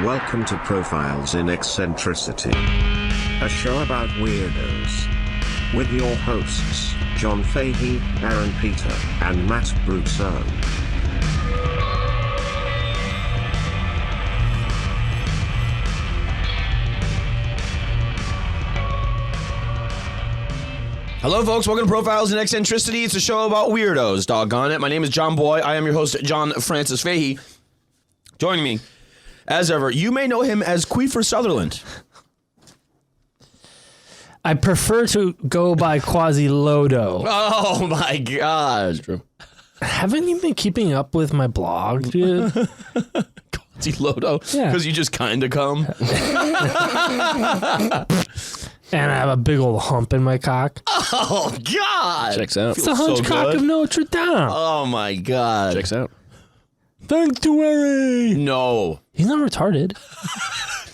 Welcome to Profiles in Eccentricity, a show about weirdos. With your hosts, John Fahey, Aaron Peter, and Matt Brousseau. Hello, folks. Welcome to Profiles in Eccentricity. It's a show about weirdos, doggone it. My name is John Boy. I am your host, John Francis Fahey. Joining me, as ever, you may know him as Queefer Sutherland. I prefer to go by Quasimodo. Oh, my God. True. Haven't you been keeping up with my blog, dude? Quasimodo? Yeah. Because you just kind of come? And I have a big old hump in my cock. Oh, God. Checks out. It's the hunchcock of Notre Dame. Oh, my God. Checks out. Sanctuary. No. He's not retarded.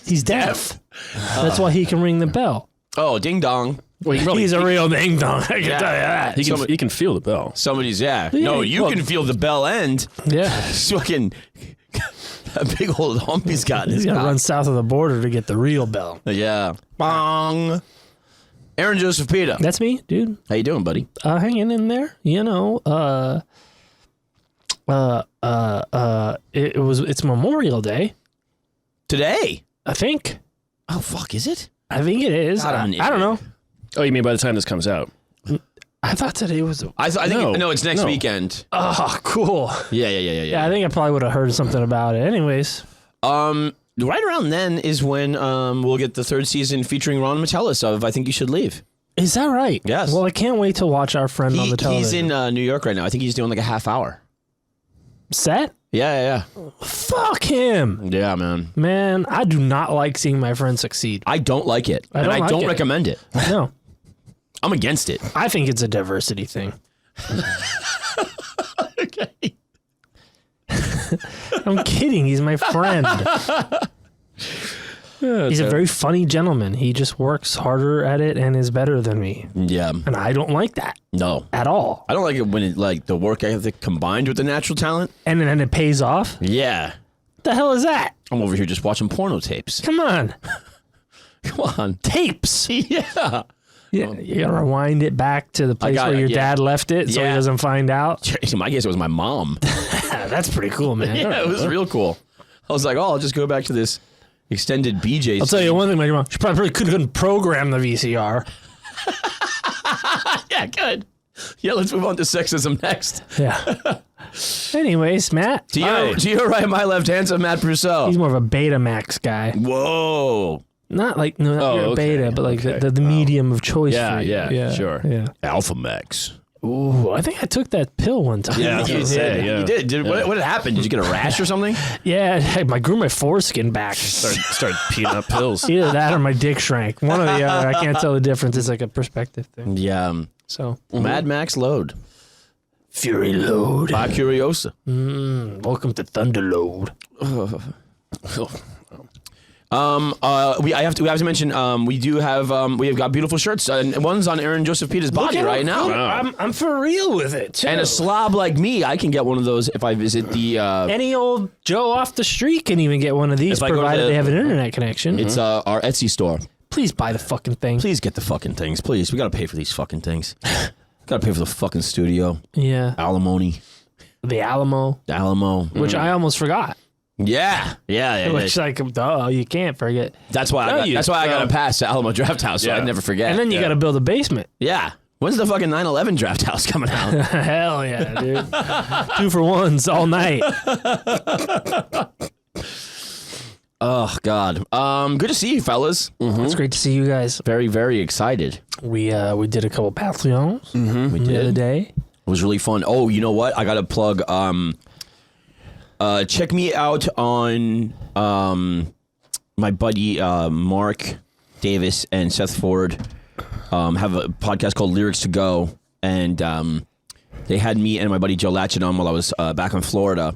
He's deaf. That's why he can ring the bell. Oh, ding dong. Well, he's a real ding dong. I can tell you that. He can feel the bell. Somebody's, yeah. No, you can feel the bell end. Yeah. Fucking a big old hump he's got in his He's got to cock. run south of the border to get the real bell. Yeah. Bong. Aaron Joseph Peter. That's me, dude. How you doing, buddy? Hanging in there. You know, it's Memorial Day, Today? I think. Oh, fuck, is it? I think it is. God, I'm an I don't know. Oh, you mean by the time this comes out? I thought today was. I think No. it's next No. weekend. Oh, cool. Yeah. Yeah, I think I probably would have heard something about it. Anyways, Right around then is when we'll get the third season featuring Ron Metellus of I Think You Should Leave. is that right? Yes. Well, I can't wait to watch our friend on the television. He's in New York right now. I think he's doing like a half hour. Set? Yeah. Fuck him. Yeah, man. Man, I do not like seeing my friend succeed. I don't like it. I don't and I like don't it. recommend it. No, I'm against it. I think it's a diversity thing. Okay. I'm kidding. He's my friend. He's a very funny gentleman. He just works harder at it and is better than me. Yeah. And I don't like that No. at all. I don't like it when it, like the work ethic combined with the natural talent. And then it pays off. Yeah. What the hell is that? I'm over here just watching porno tapes. Come on. Come on. Tapes. Yeah. Yeah, you gotta rewind it back to the place got where it, your yeah. dad left it so he Yeah. doesn't find out. In my case, it was my mom. That's pretty cool, man. Yeah, it was real cool. I was like, oh, I'll just go back to this extended BJ. I'll tell you one thing, my mom. She probably couldn't program the VCR. Yeah, good. Yeah, let's move on to sexism next. Yeah. Anyways, Matt. To your right, my left, handsome Matt Brousseau. He's more of a Betamax guy. Whoa. Not like not Oh, you're a okay, beta, but like okay. the medium of choice. Yeah, for you. yeah, sure. Yeah. Alpha Max. Ooh, I think I took that pill one time. Yeah, I was You gonna say, did. yeah. You did. What happened? Did you get a rash or something? Yeah, I grew my foreskin back. Start peeing up pills. Either that or my dick shrank. One or the other. I can't tell the difference. It's like a perspective thing. Yeah. So Mad Max Load. Fury Load. By Curiosa. Welcome to Thunder Load. We have to mention we have got beautiful shirts and one's on Aaron Joseph Peter's body right now. Wow. I'm for real with it too. And a slob like me, I can get one of those if I visit the. Any old Joe off the street can even get one of these, If I go to provided the- they have an internet connection. It's our Etsy store. Please buy the fucking thing. Please get the fucking things, please. We gotta pay for these fucking things. Gotta pay for the fucking studio, Yeah, alimony, the Alamo, the Alamo. which I almost forgot. Yeah. Which like, duh, you can't forget. That's why. I got to pass to Alamo Draft House, so Yeah. I'd never forget. And then you got to build a basement. yeah. When's the fucking 9/11 Draft House coming out? Hell yeah, dude. 2 for 1s all night. Oh God. Good to see you, fellas. It's great to see you guys. Very, very excited. We did a couple Patreons We the other did. day. It was really fun. Oh, you know what? I got to plug. Check me out on my buddy Mark Davis and Seth Ford have a podcast called Lyrics to Go, and they had me and my buddy Joe Latchin on while I was back in Florida,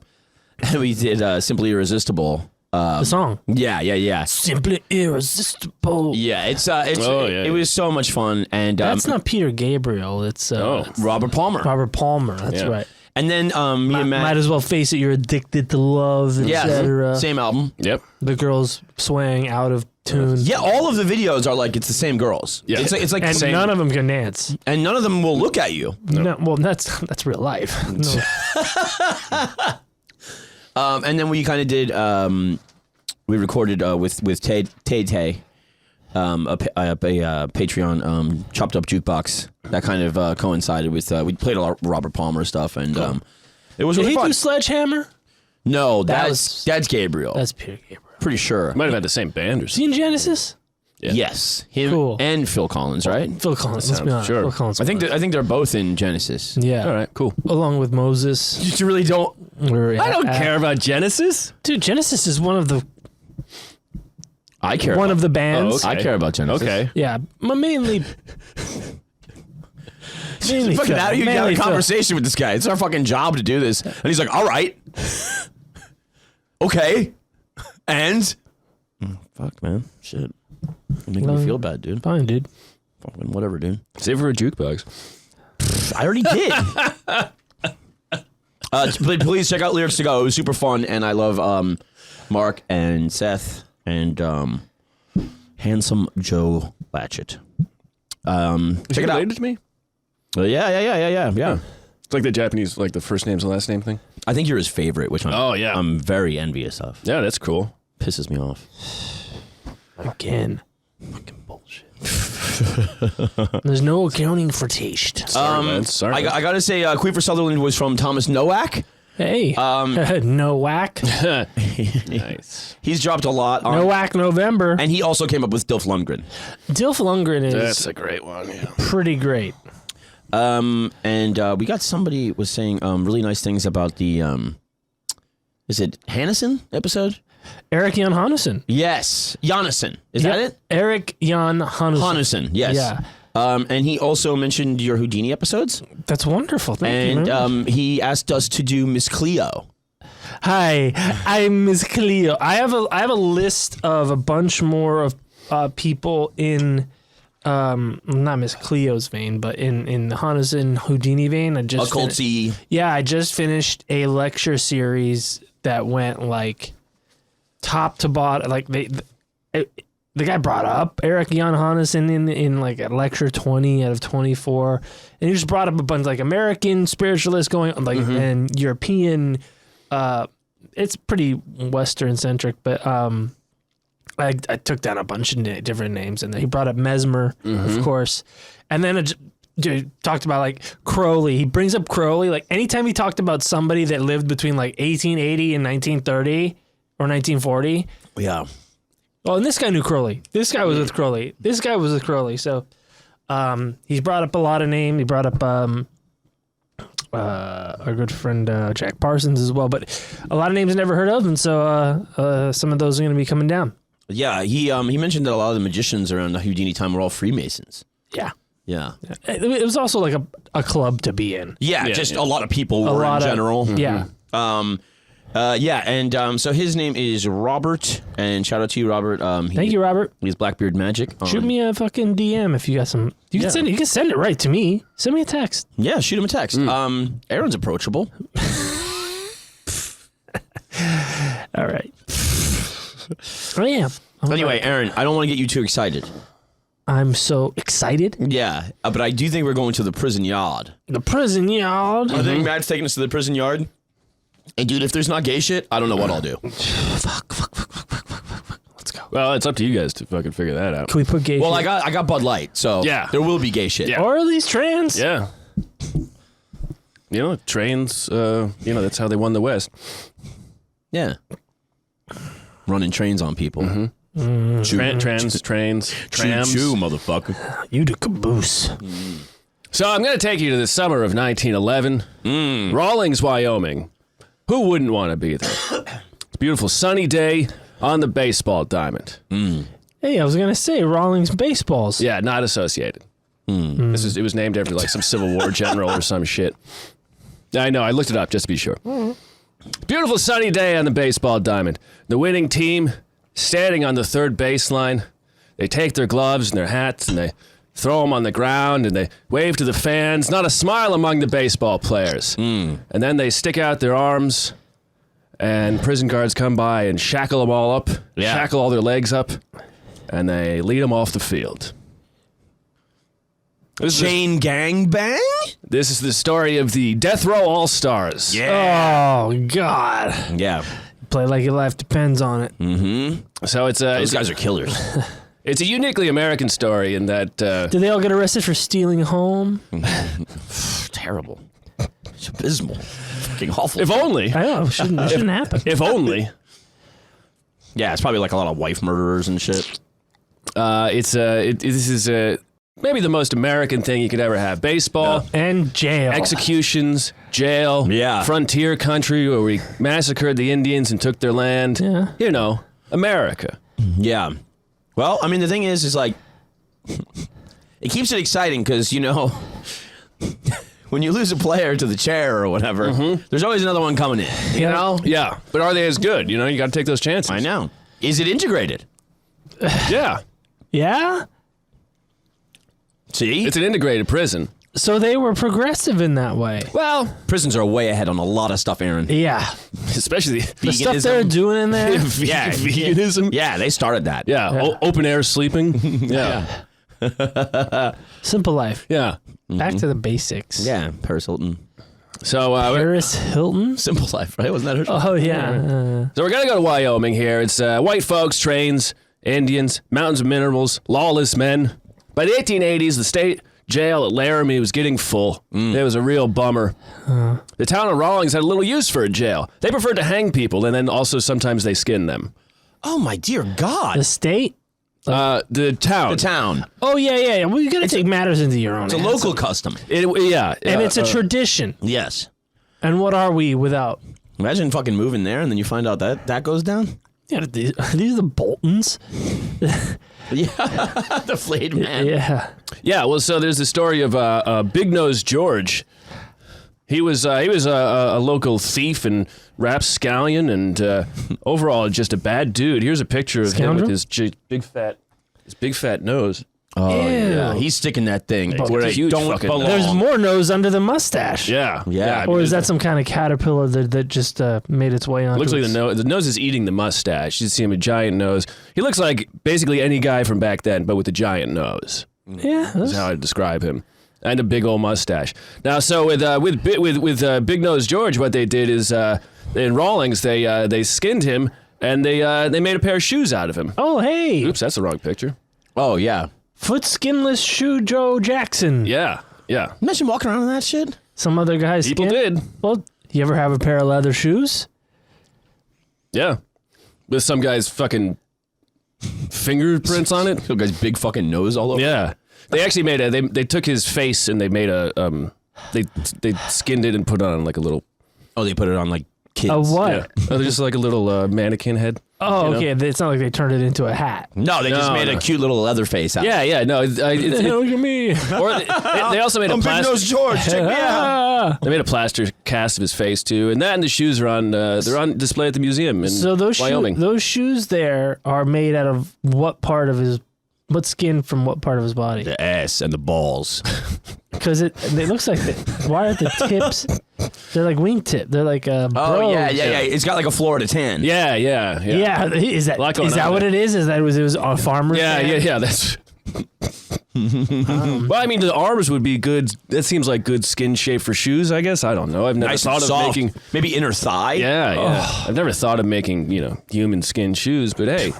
and we did Simply Irresistible. The song. Yeah. Simply Irresistible. Yeah, yeah. it was so much fun, and That's not Peter Gabriel. It's Robert Palmer. Robert Palmer. That's Yeah. right. And then me and Matt. Might as well face it. You're addicted to love, etc. Same album. Yep. The girls swaying out of tune. Yeah, all of the videos are like it's the same girls. Yeah. It's like And same, none of them can dance. and none of them will look at you. No, well, that's real life. No. And then we kind of did. We recorded with Tay a Patreon chopped up jukebox that kind of coincided with. We played a lot of Robert Palmer stuff, and it was Did really he fun. do Sledgehammer? No, was- that's Gabriel. That's Peter Gabriel. Pretty sure. Might have had the same band or Is he something. in Genesis? Yeah. Yes, him Cool. and Phil Collins, right? Phil Collins. Let's be honest. sure. Phil Collins. I think they're both in Genesis. Yeah. All right, cool. Along with Moses. You really don't. I don't care about Genesis. Dude, Genesis is one of the I care. of the bands. Oh, okay. I care about Genesis. Okay. Yeah, mainly. mainly Fucking Phil. out, you got Mainly a Phil. conversation with this guy. It's our fucking job to do this, and he's like, "All right, okay," and fuck, man, shit, you're making me feel bad, dude. Fine, dude. Fucking whatever, dude. Save for a jukebox. I already did. But please check out Lyrics to Go. It was super fun, and I love Mark and Seth and handsome Joe Latchett. Is Check he it out. related to me? Yeah. It's like the Japanese, like the first name's the last name thing. I think you're his favorite, which I'm very envious of. Yeah, that's cool. Pisses me off. Again. Fucking bullshit. There's no accounting for taste. Sorry, man. Sorry. I gotta say, Queefer Sutherland was from Thomas Nowak. Hey. No whack. Nice. He's dropped a lot on, No whack November. and he also came up with Dilf Lundgren. Dilf Lundgren is That's a great one. Yeah. pretty great. And we got somebody was saying really nice things about the is it Hannison episode? Eric Jan Hannesson. Yes, Janison. Is that it? Eric Jan Hannesson. Hannesson. Yes. Yeah. And he also mentioned your Houdini episodes, That's wonderful. Thank you. and very much. he asked us to do Miss Cleo. Hi, I'm Miss Cleo. I have a list of a bunch more of people in not Miss Cleo's vein, but in the Hannesson Houdini vein. I just finished a lecture series that went like top to bottom. Like the guy brought up Eric Jan Hannesson in like a lecture 20 out of 24, and he just brought up a bunch like American spiritualists going on, like and European. It's pretty Western centric, but I took down a bunch of different names, and he brought up Mesmer, of course, and then dude talked about like Crowley. He brings up Crowley like anytime he talked about somebody that lived between like 1880 and 1930 or 1940. Yeah. Oh, and this guy knew Crowley. This guy was with Crowley. This guy was with Crowley. So he's brought up a lot of names. He brought up our good friend Jack Parsons as well, but a lot of names I never heard of, and so some of those are going to be coming down. Yeah, he mentioned that a lot of the magicians around the Houdini time were all Freemasons. Yeah. Yeah. It was also like a club to be in. Yeah, just a lot of people were in general. Yeah. So his name is Robert, and shout out to you, Robert. Thank you, Robert. He's Blackbeard Magic. Shoot me a fucking DM if you got some. You can send it right to me. Send me a text. Yeah, shoot him a text. Aaron's approachable. All right. I am. Anyway, Aaron, I don't want to get you too excited. I'm so excited. Yeah, but I do think we're going to the prison yard. The prison yard. I think Matt's taking us to the prison yard. And dude, if there's not gay shit, I don't know what I'll do. Fuck. Let's go. Well, it's up to you guys to fucking figure that out. Can we put gay Well, shit? I got Bud Light, so Yeah. there will be gay shit. Yeah. Or at least trans. Yeah. You know, trains, that's how they won the West. Yeah. Running trains on people. Trains, trams. Choo, motherfucker. You the caboose. So I'm going to take you to the summer of 1911. Rawlings, Wyoming. Who wouldn't want to be there? It's a beautiful sunny day on the baseball diamond. Hey, I was gonna say Rawlings baseballs. Yeah, not associated. It was named after like some Civil War general or some shit. I know, I looked it up just to be sure. Beautiful sunny day on the baseball diamond. The winning team standing on the third baseline. They take their gloves and their hats and they throw them on the ground, and they wave to the fans. Not a smile among the baseball players. And then they stick out their arms, and prison guards come by and shackle them all up, shackle all their legs up, and they lead them off the field. Chain gang bang? This is the story of the Death Row All-Stars. Yeah. Oh God. Yeah. Play like your life depends on it. So Those guys are killers. it's a uniquely American story in that... Did they all get arrested for stealing a home? Terrible. It's abysmal. Fucking awful. if only. I know. It shouldn't happen. If only. Yeah, it's probably like a lot of wife murderers and shit. This is maybe the most American thing you could ever have. Baseball. And jail. Executions, jail, frontier country where we massacred the Indians and took their land. Yeah. You know, America. Yeah. Well, I mean, the thing is like, it keeps it exciting because, you know, when you lose a player to the chair or whatever, there's always another one coming in, you know? Yeah, but are they as good? You know, you got to take those chances. I know. Is it integrated? Yeah. Yeah? See? It's an integrated prison. So they were progressive in that way. Well, Prisons are way ahead on a lot of stuff, Aaron. Yeah. especially The stuff they're doing in there. veganism. Yeah, they started that. Yeah, open air sleeping. Yeah. Simple life. Yeah. Back to the basics. Yeah, Paris Hilton. So, Paris Hilton? Simple life, right? Wasn't that her? Oh, yeah. so we're going to go to Wyoming here. It's white folks, trains, Indians, mountains of minerals, lawless men. By the 1880s, the state jail at Laramie was getting full. It was a real bummer. The town of Rawlings had a little use for a jail. They preferred to hang people, and then also sometimes they skinned them. Oh, my dear God. The state? The town. The town. Oh, yeah. Well, you got to take matters into your own It's a hands. local custom. And it's a tradition. Yes. And what are we without? Imagine fucking moving there and then you find out that goes down. Yeah, these are the Boltons. Yeah, the flayed man. Yeah. Yeah, well, so there's the story of Big Nose George. He was a local thief and rapscallion, and overall just a bad dude. Here's a picture of him with his big fat nose. Oh, Ew. yeah. He's sticking that thing It's where a it huge don't fucking- belong. There's more nose under the mustache. Yeah, Yeah. Or is that some kind of caterpillar that just made its way on? Looks like the nose is eating the mustache. You see him a giant nose. He looks like basically any guy from back then, but with a giant nose. Yeah. That's how I describe him, and a big old mustache. Now, so with Big Nose George, what they did is in Rawlings they skinned him and they made a pair of shoes out of him. Oh, hey. Oops, that's the wrong picture. Oh, yeah. Foot skinless shoe Joe Jackson. Yeah. Imagine walking around in that shit. Some other guy's People skin. did. Well, you ever have a pair of leather shoes? Yeah, with some guy's fucking fingerprints on it. Some guy's big fucking nose all over. Yeah, they actually made they took his face and they made they skinned it and put it on like a little Oh, they put it on like kids. A what? yeah, just like a little mannequin head. Oh, You know? okay. It's not like they turned it into a hat. No, they just No, made no. a cute little leather face out. Yeah, no, Look at me. or they also made a Big plaster. Nose George, check me out. They made a plaster cast of his face too, and that and the shoes are on. They're on display at the museum in So those Wyoming. those shoes there are made out of what what skin from what part of his body? The ass and the balls. Because it looks like why are the tips? They're like wingtip. They're like Oh, bros. yeah. It's got like a Florida tan. Yeah. Yeah, is that Lot going is on that what there. it is? Is that it was a farmer's? Yeah. That's. Well, I mean, the arms would be good. That seems like good skin shape for shoes. I guess I don't know. I've never Nice thought and of soft. making. Maybe inner thigh. Yeah. I've never thought of making human skin shoes. But hey,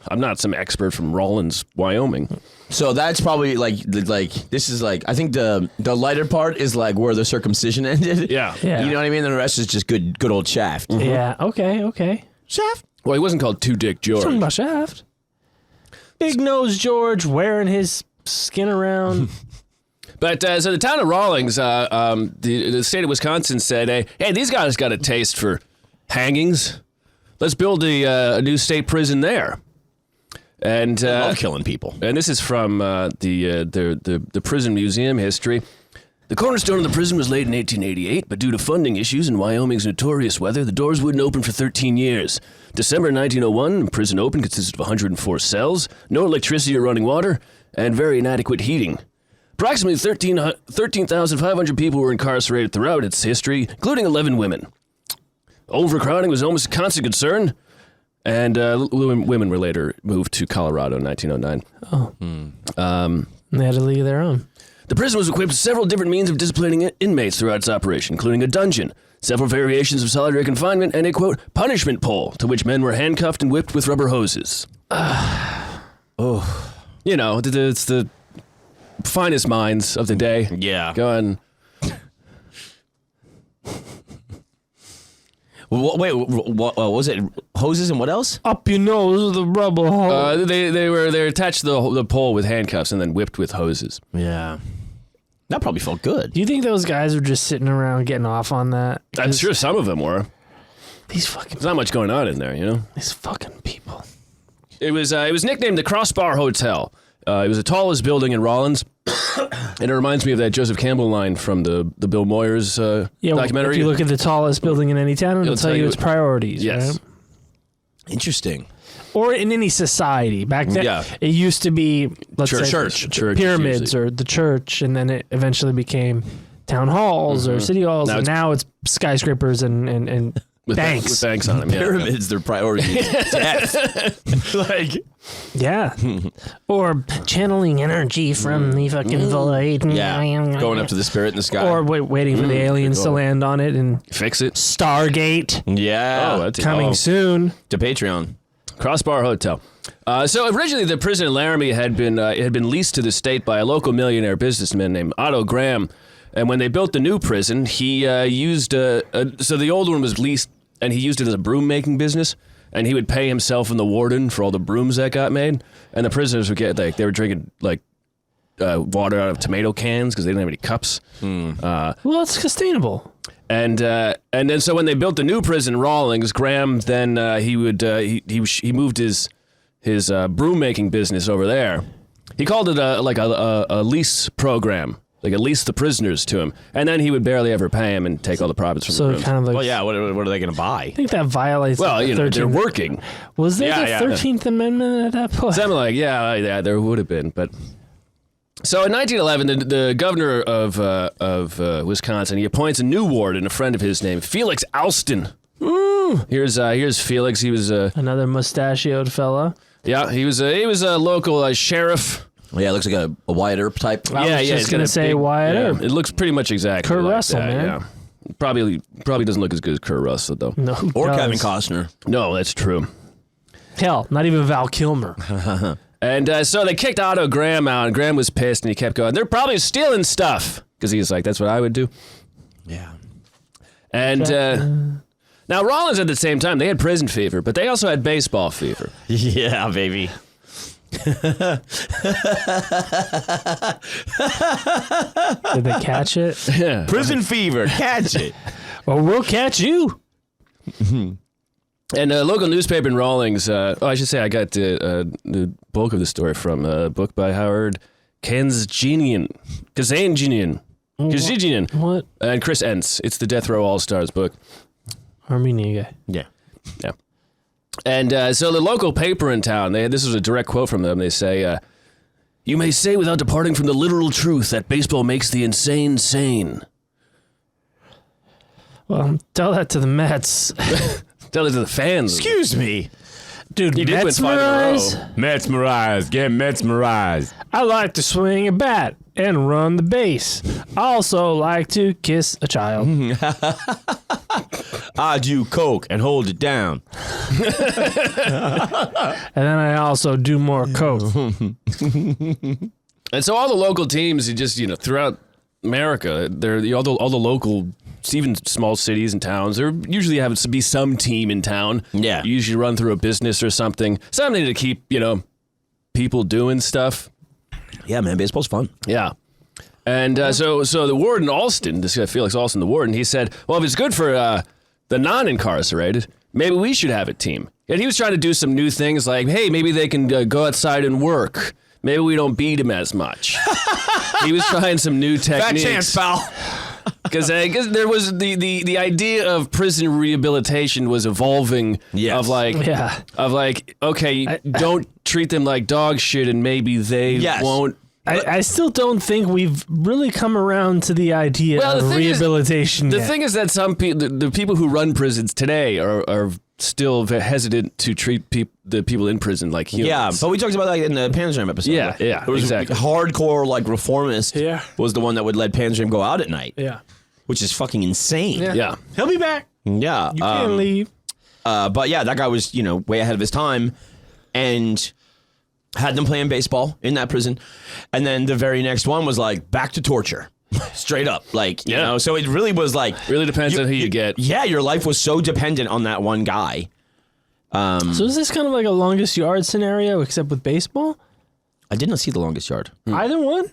I'm not some expert from Rawlins, Wyoming. So that's probably like this is like I think the lighter part is like where the circumcision ended. Yeah. Yeah. You know what I mean? The rest is just good old shaft. Yeah. Okay. Shaft. Well, he wasn't called Two Dick George. Talking about Shaft. Big Nose George wearing his skin around. But so the town of Rawlings, the state of Wisconsin said, hey, these guys got a taste for hangings. Let's build a new state prison there. And Love killing people. And this is from the prison museum history. The cornerstone of the prison was laid in 1888, but due to funding issues and Wyoming's notorious weather, the doors wouldn't open for 13 years. December 1901, the prison opened, consisted of 104 cells, no electricity or running water, and very inadequate heating. Approximately 13,500 people were incarcerated throughout its history, including 11 women. Overcrowding was almost a constant concern, and women were later moved to Colorado in 1909. They had to leave their own. The prison was equipped with several different means of disciplining inmates throughout its operation, including a dungeon, several variations of solitary confinement, and a, quote, punishment pole, to which men were handcuffed and whipped with rubber hoses. You know, it's the finest minds of the day. Yeah. Going. Wait, what was it? Hoses and what else? Up your nose with a rubber hose. They were attached to the pole with handcuffs and then whipped with hoses. Yeah. That probably felt good. Do you think those guys were just sitting around getting off on that? I'm sure some of them were. These fucking There's not much going on in there, you know. these fucking people. It was nicknamed the Crossbar Hotel. It was the tallest building in Rawlins, and it reminds me of that Joseph Campbell line from the Bill Moyers documentary. If you look at the tallest building in any town, it'll tell you its priorities. Yes. Right? Interesting. Or in any society. Back then, Yeah. it used to be, let's say, Church pyramids usually. or the church, and then it eventually became town halls or city halls, and now it's skyscrapers and with banks. with banks on them. Yeah. Pyramids, their priority. Death. Like, yeah. Or channeling energy from the fucking void. Yeah. Going up to the spirit in the sky. Or waiting for the aliens to land on it, and Fix it. Stargate yeah. that's coming soon. To Patreon. Crossbar Hotel. So originally, the prison in Laramie had been leased to the state by a local millionaire businessman named Otto Graham. And when they built the new prison, he used so the old one was leased, and he used it as a broom making business. And he would pay himself and the warden for all the brooms that got made. And the prisoners would get they were drinking water out of tomato cans because they didn't have any cups. Well, it's sustainable. And then so when they built the new prison in Rawlins, Graham then he moved his broom making business over there. He called it a lease program, like a lease the prisoners to him, and then he would barely ever pay him and take all the profits from the So brooms. kind of like, Well, yeah. What are they going to buy? I think that violates. Well, the you know, 13th. they're working. Was there Yeah, the yeah. 13th Amendment at that point? Something like yeah, there would have been, but. So in 1911, the governor of Wisconsin, he appoints a new warden, a friend of his named Felix Alston. Here's Felix. He was Another mustachioed fella. he was a local sheriff. Yeah, it looks like a Wyatt Earp type. I was he's just got going a to say big- Wyatt yeah, Earp. It looks pretty much exactly Kurt like Russell, that, man. Yeah. Probably doesn't look as good as Kurt Russell though. No, who Or does? Kevin Costner. No, that's true. Hell, not even Val Kilmer. And so they kicked Otto Graham out, and Graham was pissed, and he kept going, they're probably stealing stuff. Because he was like, that's what I would do. Yeah. And now Rawlins at the same time, they had prison fever, but they also had baseball fever. Yeah, baby. Did they catch it? Yeah. Prison fever. Catch it. Well, we'll catch you. And a local newspaper in Rawlins, I should say I got the bulk of the story from a book by Howard Kazanjian. What? And Chris Entz. It's the Death Row All-Stars book. Armenia guy. Yeah. Yeah. And so the local paper in town, this was a direct quote from them. They say, you may say without departing from the literal truth that baseball makes the insane sane. Well, tell that to the Mets. Tell it to the fans. Excuse me. Dude, He did win 5 in a row. mesmerize. Mesmerized. Get mesmerized. I like to swing a bat and run the base. I also like to kiss a child. I do coke and hold it down. And then I also do more coke. And so all the local teams, just throughout America, they're all the local, even small cities and towns. There usually happens to be some team in town. Yeah. You usually run through a business or something to keep people doing stuff. Yeah, man. Baseball's fun. Yeah. And so the warden Alston, this guy Felix Alston, the warden, he said, well, if it's good for the non-incarcerated, maybe we should have a team. And he was trying to do some new things like, hey, maybe they can go outside and work. Maybe we don't beat him as much. He was trying some new techniques. Fat chance, pal. Because there was the idea of prison rehabilitation was evolving. Yes. Of like, okay, don't treat them like dog shit, and maybe they won't. I still don't think we've really come around to the idea of rehabilitation. The thing is that some people, the people who run prisons today, are still hesitant to treat the people in prison like humans. Yeah, but we talked about that in the Panzerm episode. Yeah, right? yeah, It was exactly. hardcore, like, reformist was the one that would let Panzerm go out at night. Yeah. Which is fucking insane. Yeah. He'll be back. Yeah. You can't leave. But yeah, that guy was, way ahead of his time and had them playing baseball in that prison. And then the very next one was like back to torture. Straight up. Like, you know, so it really was like. Really depends on who you get. Yeah, your life was so dependent on that one guy. So is this kind of like a longest yard scenario except with baseball? I did not see The Longest Yard. Either one?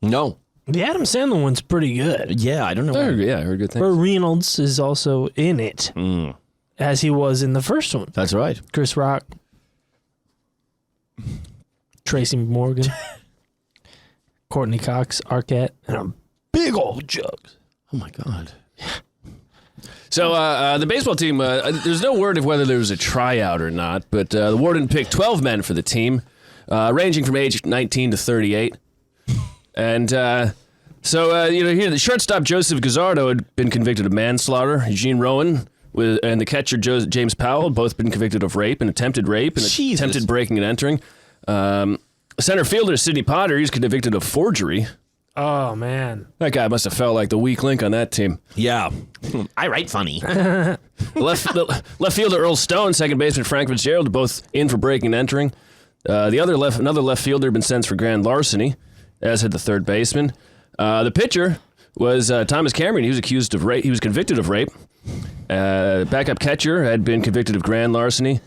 No. The Adam Sandler one's pretty good. Yeah, I don't know. I heard good things. Burt Reynolds is also in it, as he was in the first one. That's right. Chris Rock, Tracy Morgan, Courtney Cox, Arquette, and a big old Jugs. Oh my God. So the baseball team, there's no word of whether there was a tryout or not, but the warden picked 12 men for the team, ranging from age 19 to 38. And here the shortstop Joseph Gazzardo had been convicted of manslaughter. Eugene Rowan and the catcher James Powell had both been convicted of rape and attempted attempted breaking and entering. Center fielder Sidney Potter, he's convicted of forgery. Oh, man. That guy must have felt like the weak link on that team. Yeah. I write funny. Left fielder Earl Stone, second baseman Frank Fitzgerald, both in for breaking and entering. Another left fielder had been sentenced for grand larceny, as had the third baseman. The pitcher was Thomas Cameron. He was accused of rape. He was convicted of rape. Backup catcher had been convicted of grand larceny.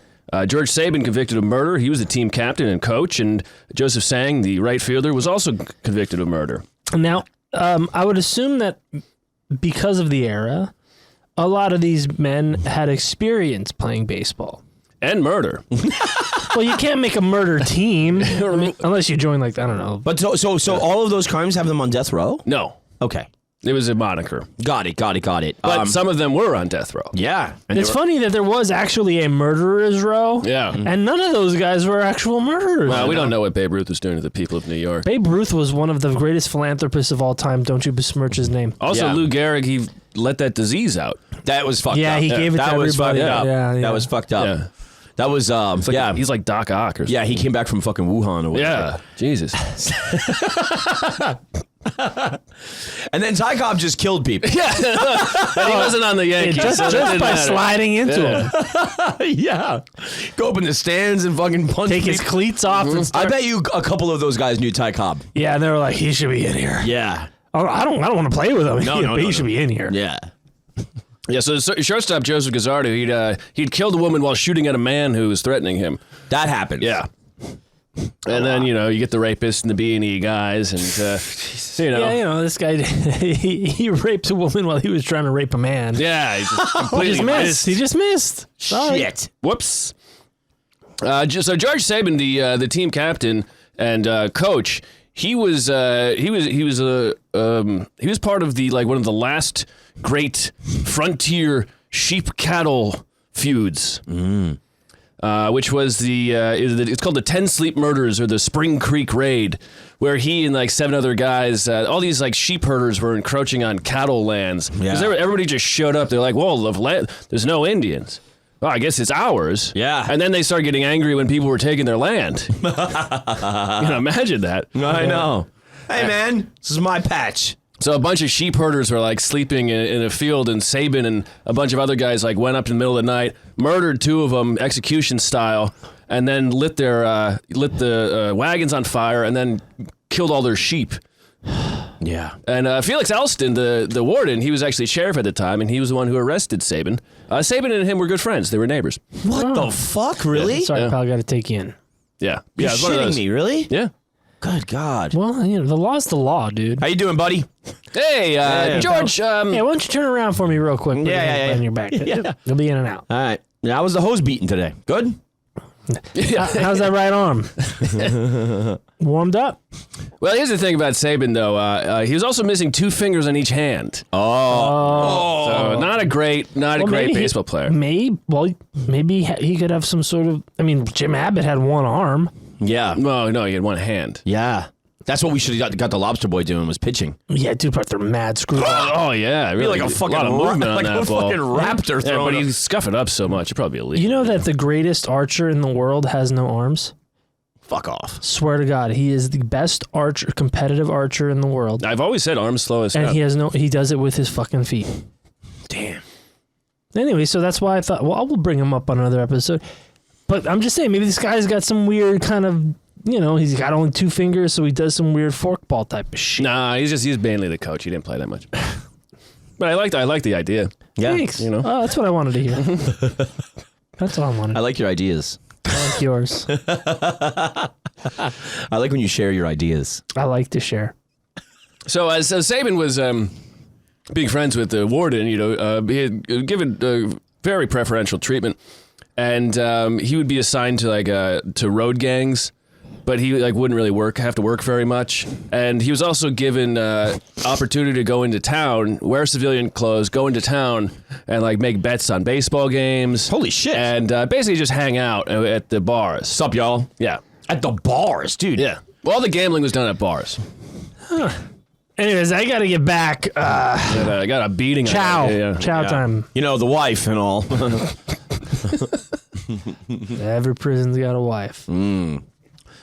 George Sabin convicted of murder. He was the team captain and coach. And Joseph Sang, the right fielder, was also convicted of murder. Now, I would assume that because of the era, a lot of these men had experience playing baseball. And murder. Well, you can't make a murder team unless you join, like, I don't know. But so all of those crimes have them on death row? No. Okay. It was a moniker. Got it. But some of them were on death row. Yeah. It's funny that there was actually a murderer's row. Yeah. And none of those guys were actual murderers. Well, we don't know what Babe Ruth was doing to the people of New York. Babe Ruth was one of the greatest philanthropists of all time. Don't you besmirch his name. Also, Lou Gehrig, he let that disease out. That was fucked up. Yeah, he gave it to That was everybody. fucked up. Yeah. That was fucked up. Yeah. That was, He's like Doc Ock or something. Yeah, he came back from fucking Wuhan or whatever. Yeah. Jesus. And then Ty Cobb just killed people. Yeah. But he wasn't on the Yankees. Just by sliding into him. Yeah. Go up in the stands and fucking punch Take his people. cleats off and I start. bet you a couple of those guys knew Ty Cobb. Yeah, and they were like, he should be in here. Yeah. Oh, I don't want to play with him. No, He should be in here. Yeah. Yeah, so shortstop Joseph Gazzardo, he'd killed a woman while shooting at a man who was threatening him. That happens. Yeah. And then, you get the rapists and the B&E guys and, Yeah, this guy, he raped a woman while he was trying to rape a man. Yeah, he just completely missed. He just missed. Sorry. Shit. Whoops. So George Sabin, the team captain and coach, he was part of the one of the last great frontier sheep cattle feuds. Which was it's called the 10 Sleep Murders or the Spring Creek Raid, where he and 7 other guys, all these sheep herders were encroaching on cattle lands. Because everybody just showed up. They're like, well, there's no Indians. Well, I guess it's ours. Yeah. And then they started getting angry when people were taking their land. Imagine that. I know. Hey, man, this is my patch. So a bunch of sheep herders were sleeping in a field, and Sabin and a bunch of other guys went up in the middle of the night, murdered 2 of them execution style, and then lit the wagons on fire, and then killed all their sheep. Yeah. And Felix Alston, the warden, he was actually sheriff at the time, and he was the one who arrested Sabin. Sabin and him were good friends; they were neighbors. What the fuck? Really? Sorry, pal, got to take you in. Yeah, You're it's one of shitting those. me, really? Yeah. Good God. Well, the law's the law, dude. How you doing, buddy? Hey, George. Hey, why don't you turn around for me real quick? Yeah. On your back. Yeah. You'll be in and out. All right. How was the hose beating today? Good? How's that right arm? Warmed up? Well, here's the thing about Saban, though. He was also missing 2 fingers on each hand. So not a great baseball player. Maybe he could have some sort of. I mean, Jim Abbott had one arm. Yeah. No, he had one hand. Yeah. That's what we should have got the lobster boy doing was pitching. Yeah, dude, but they're mad screwed up. Oh yeah, really like a fucking lot of movement on like that a ball. fucking raptor Yeah, throwing. but he's scuffing up so much, it'd probably be illegal. You know that the greatest archer in the world has no arms? Fuck off. Swear to God, he is the best archer, competitive archer in the world, I've always said arms slow as and hell. he does it with his fucking feet. Damn. Anyway, so that's why I thought, well, I will bring him up on another episode. But I'm just saying, maybe this guy's got some weird kind of, he's got only 2 fingers, so he does some weird forkball type of shit. Nah, he's mainly the coach. He didn't play that much. But I like the idea. Yeah. Thanks. You know. Oh, that's what I wanted to hear. That's all I wanted. I like your ideas. I like yours. I like when you share your ideas. I like to share. So as Saban was being friends with the warden, he had given very preferential treatment, and he would be assigned to to road gangs, but he wouldn't really have to work very much. And he was also given opportunity to go into town, wear civilian clothes, go into town, and make bets on baseball games. Holy shit. And basically just hang out at the bars. Sup, y'all? Yeah. At the bars, dude. Yeah. Well, all the gambling was done at bars. Anyways, I got to get back. I got a beating. Chow time. The wife and all. Every prison's got a wife.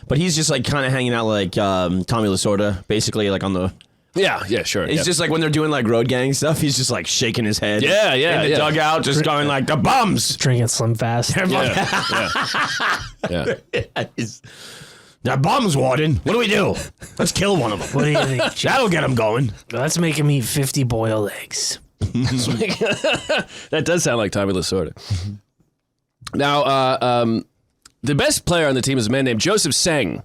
But he's just kind of hanging out like Tommy Lasorda, basically on the. Yeah, sure. He's just when they're doing road gang stuff, he's just shaking his head. Yeah, in the dugout, just going the bums. Drinking Slim Fast. Yeah. They're bums, Warden. What do we do? Let's kill one of them. What do you think? That'll get them going. Let's make him eat 50 boiled eggs. That does sound like Tommy Lasorda. Now, the best player on the team is a man named Joseph Sang.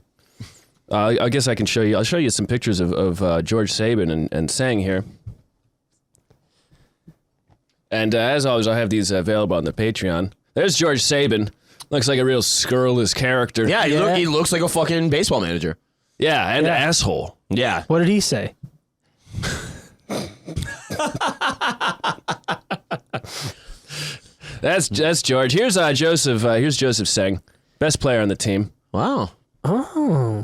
I guess I can show you. I'll show you some pictures of George Saban and Sang here. And as always, I have these available on the Patreon. There's George Saban. Looks like a real scurrilous character. Yeah, he looks like a fucking baseball manager. Yeah, and an asshole. Yeah. What did he say? That's George. Here's Joseph. Here's Joseph Sang, best player on the team. Wow. Oh.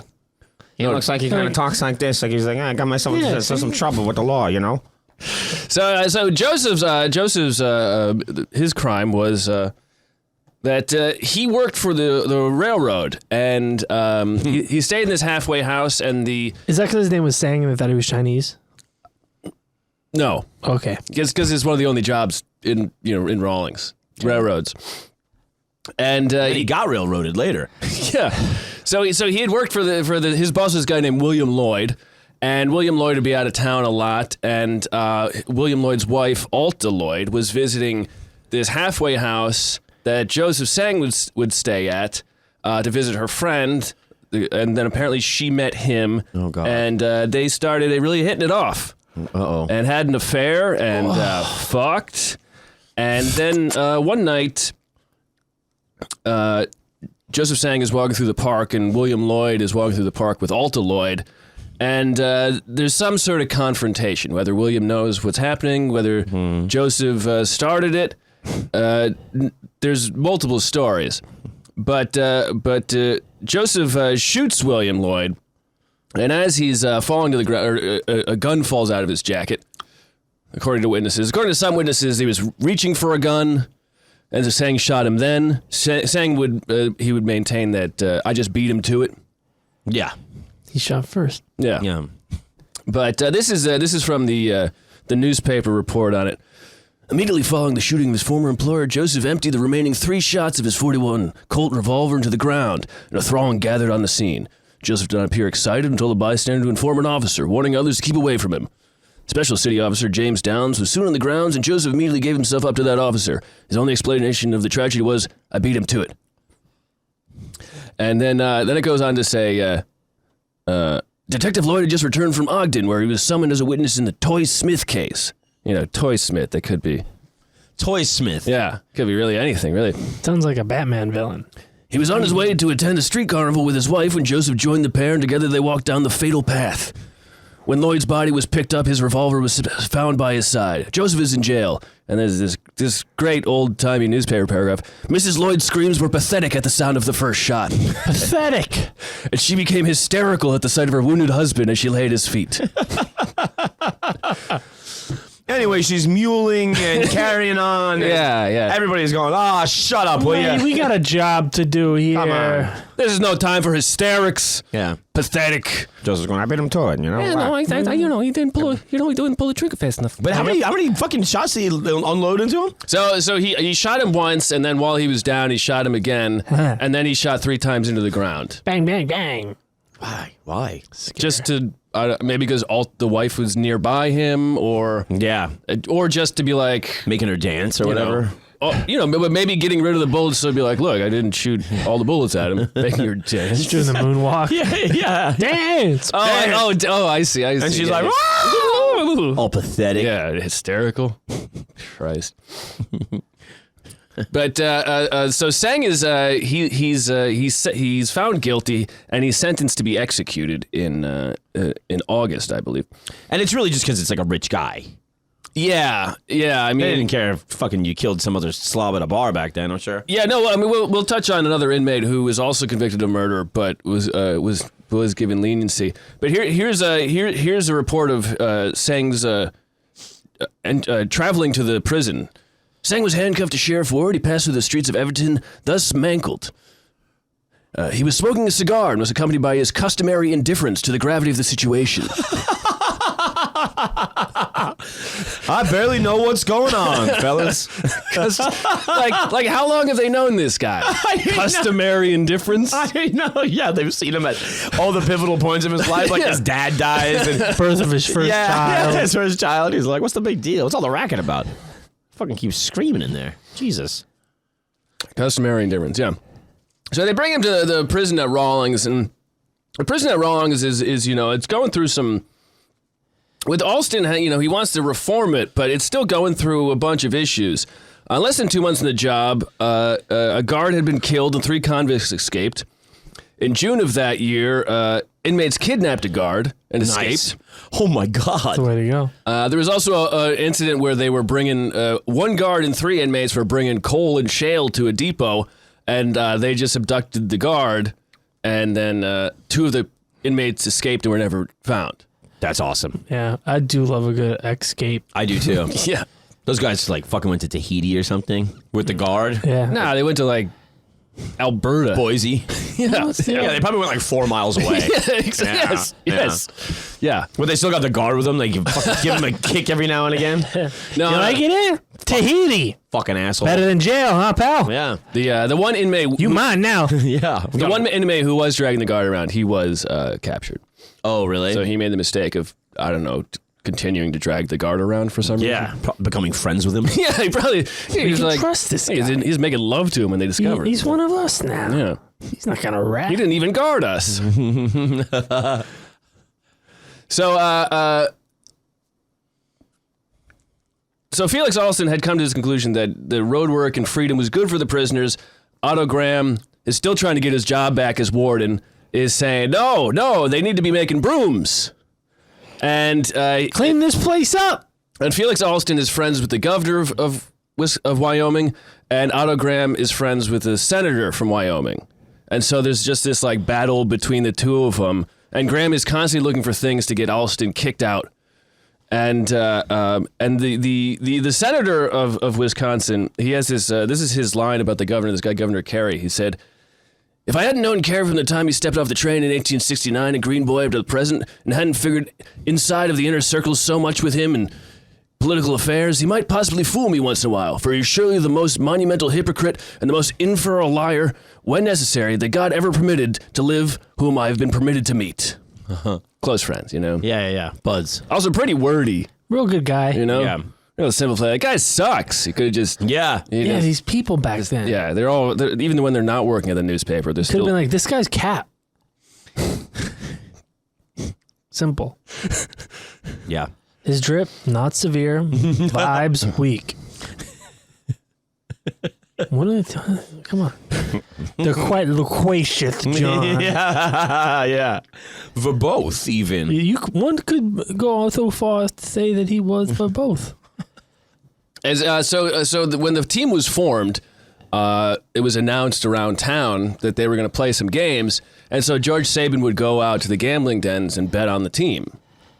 He looks like he kind of talks like this. Like he's like, I got myself into some trouble with the law, So Joseph's his crime was that he worked for the railroad, and he stayed in this halfway house, and Is that because his name was Sang and they thought he was Chinese? No, Okay. because it's one of the only jobs in Rawlings railroads, and he got railroaded later. yeah. So he had worked for his boss was a guy named William Lloyd, and William Lloyd would be out of town a lot, and William Lloyd's wife Alta Lloyd was visiting this halfway house that Joseph Sang would stay at to visit her friend, and then apparently she met him. Oh, God. And they really hitting it off. Uh-oh. And had an affair and fucked. And then one night, Joseph Sang is walking through the park, and William Lloyd is walking through the park with Alta Lloyd. And there's some sort of confrontation, whether William knows what's happening, whether Joseph started it. There's multiple stories. But Joseph shoots William Lloyd, and as he's falling to the ground, a gun falls out of his jacket, according to witnesses. According to some witnesses, he was reaching for a gun, and Sang shot him then. Sang would maintain that I just beat him to it. Yeah. He shot first. Yeah. Yeah. But this is from the newspaper report on it. Immediately following the shooting of his former employer, Joseph emptied the remaining 3 shots of his .41 Colt revolver into the ground, and a throng gathered on the scene. Joseph did not appear excited and told a bystander to inform an officer, warning others to keep away from him. Special City Officer James Downs was soon on the grounds, and Joseph immediately gave himself up to that officer. His only explanation of the tragedy was, I beat him to it. And then it goes on to say, Detective Lloyd had just returned from Ogden, where he was summoned as a witness in the Toy Smith case. Toy Smith, that could be. Toy Smith. Yeah, could be really anything, really. Sounds like a Batman villain. He was on his way to attend a street carnival with his wife when Joseph joined the pair, and together they walked down the fatal path. When Lloyd's body was picked up, his revolver was found by his side. Joseph is in jail, and there's this great old-timey newspaper paragraph. Mrs. Lloyd's screams were pathetic at the sound of the first shot. Pathetic. And she became hysterical at the sight of her wounded husband as she lay at his feet. Anyway, she's muling and carrying on. Yeah. Everybody's going, shut up, will Hey, you? we got a job to do here. Come on. This is no time for hysterics. Yeah. Pathetic. Joseph's going, I beat him to it, you know? He didn't pull the trigger fast enough. But how many fucking shots did he unload into him? So he shot him once, and then while he was down, he shot him again, and then he shot 3 times into the ground. Bang, bang, bang. Why? Just to maybe because the wife was nearby him, or just to be like Making her dance or whatever. But maybe getting rid of the bullets, so it'd be like, look, I didn't shoot all the bullets at him. Making her dance. Doing the moonwalk. Yeah. Dance. I see. And she's like, all pathetic. yeah, hysterical. Christ. But so Sang is he's found guilty, and he's sentenced to be executed in August, I believe. And it's really just because it's like a rich guy. Yeah. I mean, They didn't care if fucking you killed some other slob at a bar back then, I'm sure. yeah. No, I mean, we'll touch on another inmate who was also convicted of murder, but was given leniency. But here's a report of Sang's traveling to the prison. Sang was handcuffed to Sheriff Ward. He passed through the streets of Everton, thus mangled. He was smoking a cigar and was accompanied by his customary indifference to the gravity of the situation. I barely know what's going on, fellas. like how long have they known this guy? Customary indifference? I know, yeah, they've seen him at all the pivotal points of his life, like his dad dies and Birth of his first child. his first child. He's like, what's the big deal? What's all the racket about? Fucking keeps screaming in there. Jesus. Customary indifference, yeah. So they bring him to the prison at Rawlings, and the prison at Rawlings is it's going through some. With Alston, he wants to reform it, but it's still going through a bunch of issues. Less than 2 months in the job, a guard had been killed and 3 convicts escaped. In June of that year, inmates kidnapped a guard and escaped. Oh my God. That's the way to go. There was also an incident where they were bringing 1 guard and 3 inmates were bringing coal and shale to a depot, and they just abducted the guard, and then 2 of the inmates escaped and were never found. That's awesome. Yeah, I do love a good escape. I do too. Yeah. Those guys like fucking went to Tahiti or something with the guard. Yeah. Nah, they went to like Alberta. Boise. Yeah. Yeah, they probably went like 4 miles away. Yes. Yeah. But they still got the guard with them. They give him a kick every now and again. No, You like it in? Tahiti. Fucking asshole. Better than jail, huh, pal? Yeah. the one inmate You mine now. Yeah. the one inmate who was dragging the guard around, he was captured. Oh, really? So he made the mistake of continuing to drag the guard around for some reason. Becoming friends with him. Yeah, he was can like, trust this guy. He's making love to him when they discovered. He's one of us now. Yeah. He's not gonna rat. He didn't even guard us. So Felix Alston had come to his conclusion that the road work and freedom was good for the prisoners. Otto Graham is still trying to get his job back as warden, is saying, no, they need to be making brooms. And Clean this place up. And Felix Alston is friends with the governor of Wyoming, and Otto Graham is friends with the senator from Wyoming. And so there's just this like battle between the two of them. And Graham is constantly looking for things to get Alston kicked out. And the senator of Wisconsin, he has this is his line about the governor, this guy, Governor Carey. He said, "If I hadn't known Carey from the time he stepped off the train in 1869 in Green Boy up to the present, and hadn't figured inside of the inner circles so much with him and political affairs, he might possibly fool me once in a while, for he's surely the most monumental hypocrite and the most infernal liar, when necessary, that God ever permitted to live, whom I have been permitted to meet." Close friends, Yeah. Buds. Also pretty wordy, Real good guy. Yeah. Real simple play. That guy sucks. He could have just... Yeah. Yeah, these people back then. Yeah, they're even when they're not working at the newspaper, they're Could still... have been like, this guy's Cap. Simple. Yeah. His drip, not severe. Vibes, weak. What are they? Come on. They're quite loquacious, John. yeah. Verbose, even. One could go so far as to say that he was for both. When the team was formed, it was announced around town that they were going to play some games, and so George Saban would go out to the gambling dens and bet on the team.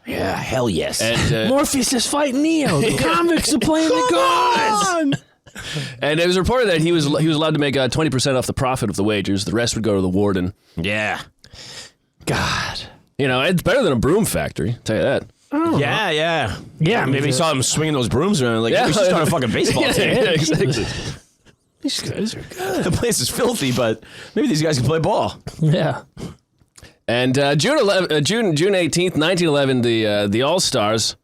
Yeah, hell yes. And Morpheus is fighting Neo. The convicts are playing the guys. and it was reported that he was allowed to make 20% off the profit of the wagers. The rest would go to the warden. Yeah. God. You know, it's better than a broom factory. I'll tell you that. Yeah. Yeah, Maybe he saw him swinging those brooms around. Like, we should start a fucking baseball team. Yeah, exactly. These guys are good. The place is filthy, but maybe these guys can play ball. Yeah. And June 18th, 1911, the All-Stars,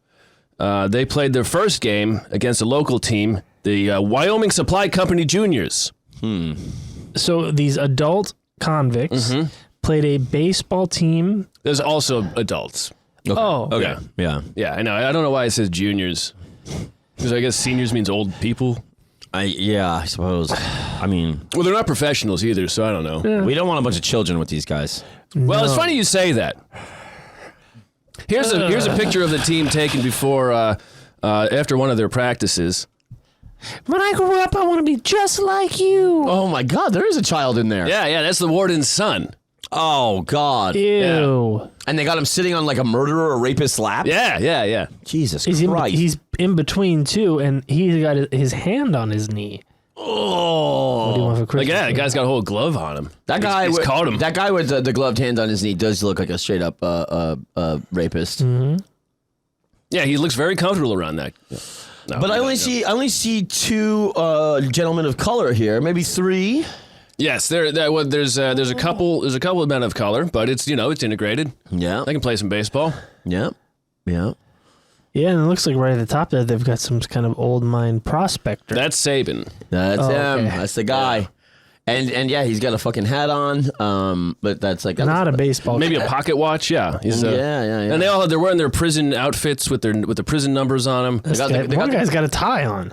they played their first game against a local team, the Wyoming Supply Company Juniors. So these adult convicts played a baseball team. There's also adults. Okay. Oh. Okay. Yeah. Yeah, I know. I don't know why it says juniors. Because I guess seniors means old people. I suppose. I mean, Well, they're not professionals either, so I don't know. we don't want a bunch of children with these guys. Well, it's funny you say that. Here's a picture of the team taken before after one of their practices. When I grow up, I want to be just like you. Oh my God, there is a child in there. Yeah, that's the warden's son. Oh God. Ew. And they got him sitting on like a murderer or rapist's lap. Yeah. Jesus He's Christ. he's in between two, and he's got his hand on his knee. Oh. What do you want for Like, Christmas? yeah, the guy's got a whole glove on him. That guy he's with, caught him. That guy with the gloved hand on his knee does look like a straight up rapist. Yeah, he looks very comfortable around that. No, But I only see two gentlemen of color here, maybe three. Yes, there's a couple of men of color, but it's integrated. Yeah. They can play some baseball. Yeah. Yeah, and it looks like right at the top there, they've got some kind of old mine prospector. That's Saban. That's him. okay. That's the guy. Yeah. And yeah, he's got a fucking hat on. But that's like Not a baseball. Maybe cap. a pocket watch. Yeah, Yeah. And they're wearing their prison outfits with the prison numbers on them. One guy's got a tie on.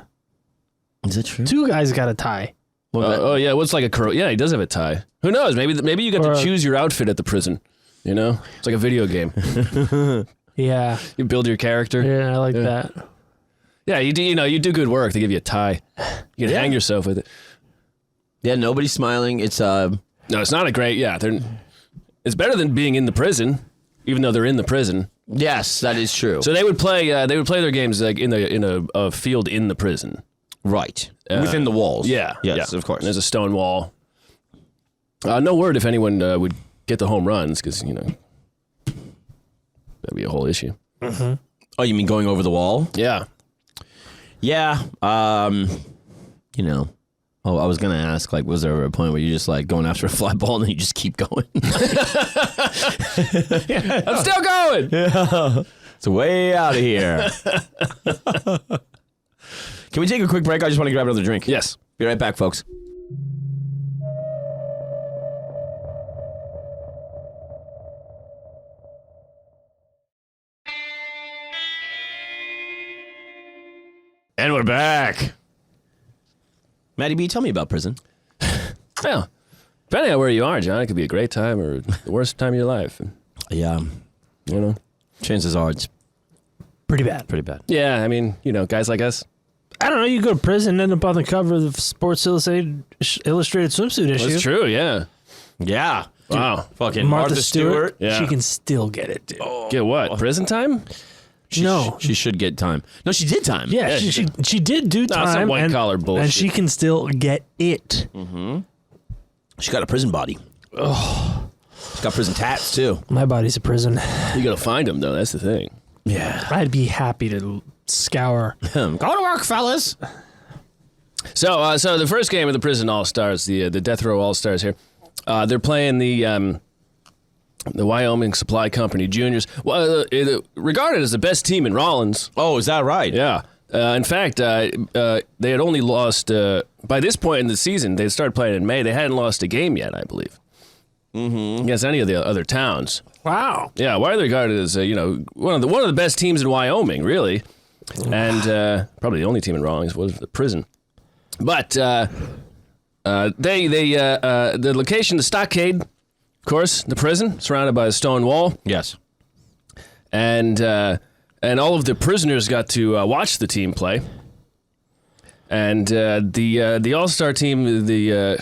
Is that true? Two guys got a tie. Yeah, what's like a yeah? He does have a tie. Who knows? Maybe you get to choose your outfit at the prison. You know, it's like a video game. Yeah. You build your character. Yeah, I like that. Yeah, you do. You do good work. They give you a tie. You can hang yourself with it. Yeah, nobody's smiling. It's No, it's not a great. Yeah, it's better than being in the prison, even though they're in the prison. Yes, that is true. So they would play their games like in a field in the prison. Right. Within the walls. Yeah. Yes, of course. And there's a stone wall. No word if anyone would get the home runs, because that'd be a whole issue. Oh, you mean going over the wall? Yeah. Yeah. Oh, I was gonna ask, like, was there ever a point where you just like going after a fly ball and then you just keep going? I'm still going. Yeah. It's way out of here. Can we take a quick break? I just want to grab another drink. Yes. Be right back, folks. And we're back. Maddie B, tell me about prison. Well, depending on where you are, John, it could be a great time or the worst time of your life. Yeah. Chances are it's Pretty bad. pretty bad. Yeah, I mean, guys like us. I don't know. You go to prison, end up on the cover of the Sports Illustrated swimsuit issue. That's true, yeah. Yeah. Wow. Fucking Martha Stewart. Yeah. She can still get it, dude. Get what? Prison time? No. She should get time. No, she did time. Yeah, she did do some time. white-collar bullshit. And she can still get it. She got a prison body. Oh. She's got prison tats, too. My body's a prison. You gotta find them, though. That's the thing. Yeah. I'd be happy to scour. Go to work, fellas. So the first game of the Prison All-Stars, the Death Row All-Stars here, they're playing the Wyoming Supply Company Juniors, regarded as the best team in Rollins. Oh, is that right? Yeah. In fact, they had only lost, by this point in the season, they started playing in May, they hadn't lost a game yet, I believe, against any of the other towns. Wow. Yeah, why are they regarded as, one of the best teams in Wyoming, really, and probably the only team in Rollins was the prison. But The location, the stockade, of course, the prison, surrounded by a stone wall. Yes. And all of the prisoners got to watch the team play. And the All-Star team, they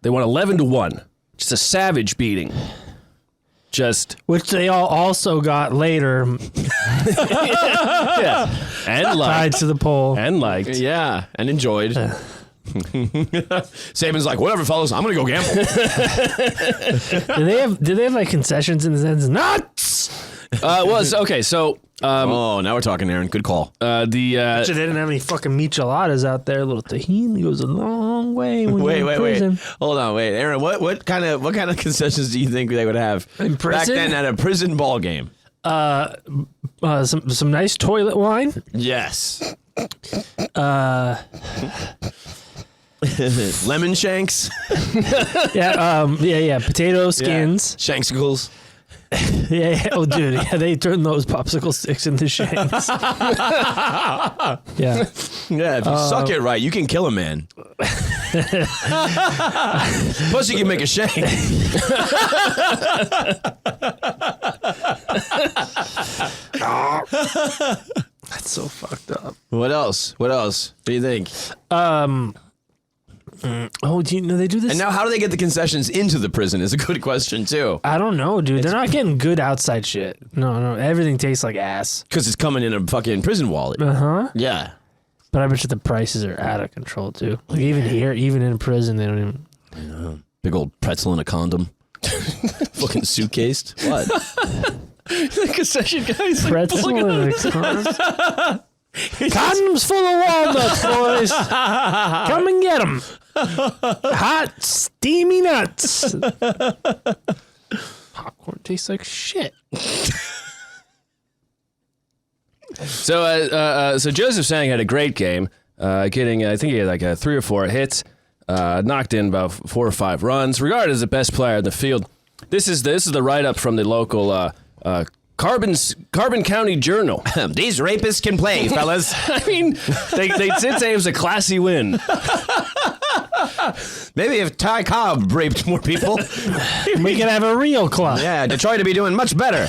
won 11-1. Just a savage beating. Which they all also got later. Yeah. And tied to the pole. And liked. Yeah, and enjoyed. Saban's like, whatever, fellas, I'm gonna go gamble. Did they have like concessions in the sense nuts? Okay, so Oh, now we're talking, Aaron. Good call. They didn't have any fucking micheladas out there. A little tahini goes a long way. When you're in prison. Hold on, wait, Aaron. What kind of concessions do you think they would have In prison? back then at a prison ball game? Some nice toilet wine. Yes. Lemon shanks. Yeah. Potato skins. Shanksicles. Yeah. Oh, dude. Yeah, they turn those popsicle sticks into shanks. Yeah. Yeah, if you suck it right, you can kill a man. Plus, you can make a shank. That's so fucked up. What else? What do you think? Oh, do you know they do this? And now, how do they get the concessions into the prison is a good question, too. I don't know, dude. They're not getting good outside shit. No. Everything tastes like ass. Because it's coming in a fucking prison wallet. Uh-huh. Yeah. But I bet you the prices are out of control, too. Like, even here, even in prison, they don't even... Big old pretzel in a condom. Fucking suitcase. What? the concession guy's like Pretzel pulling it in a condom. Condoms full of walnuts, boys. Come and get them. Hot, steamy nuts. Popcorn tastes like shit. So Joseph Sang had a great game, getting I think he had like 3 or 4 hits, knocked in about 4 or 5 runs, regarded as the best player in the field. This is the write up from the local Carbon County Journal. These rapists can play, fellas. I mean, they did say it was a classy win. Maybe if Ty Cobb raped more people, We could have a real club. yeah, Detroit would be doing much better.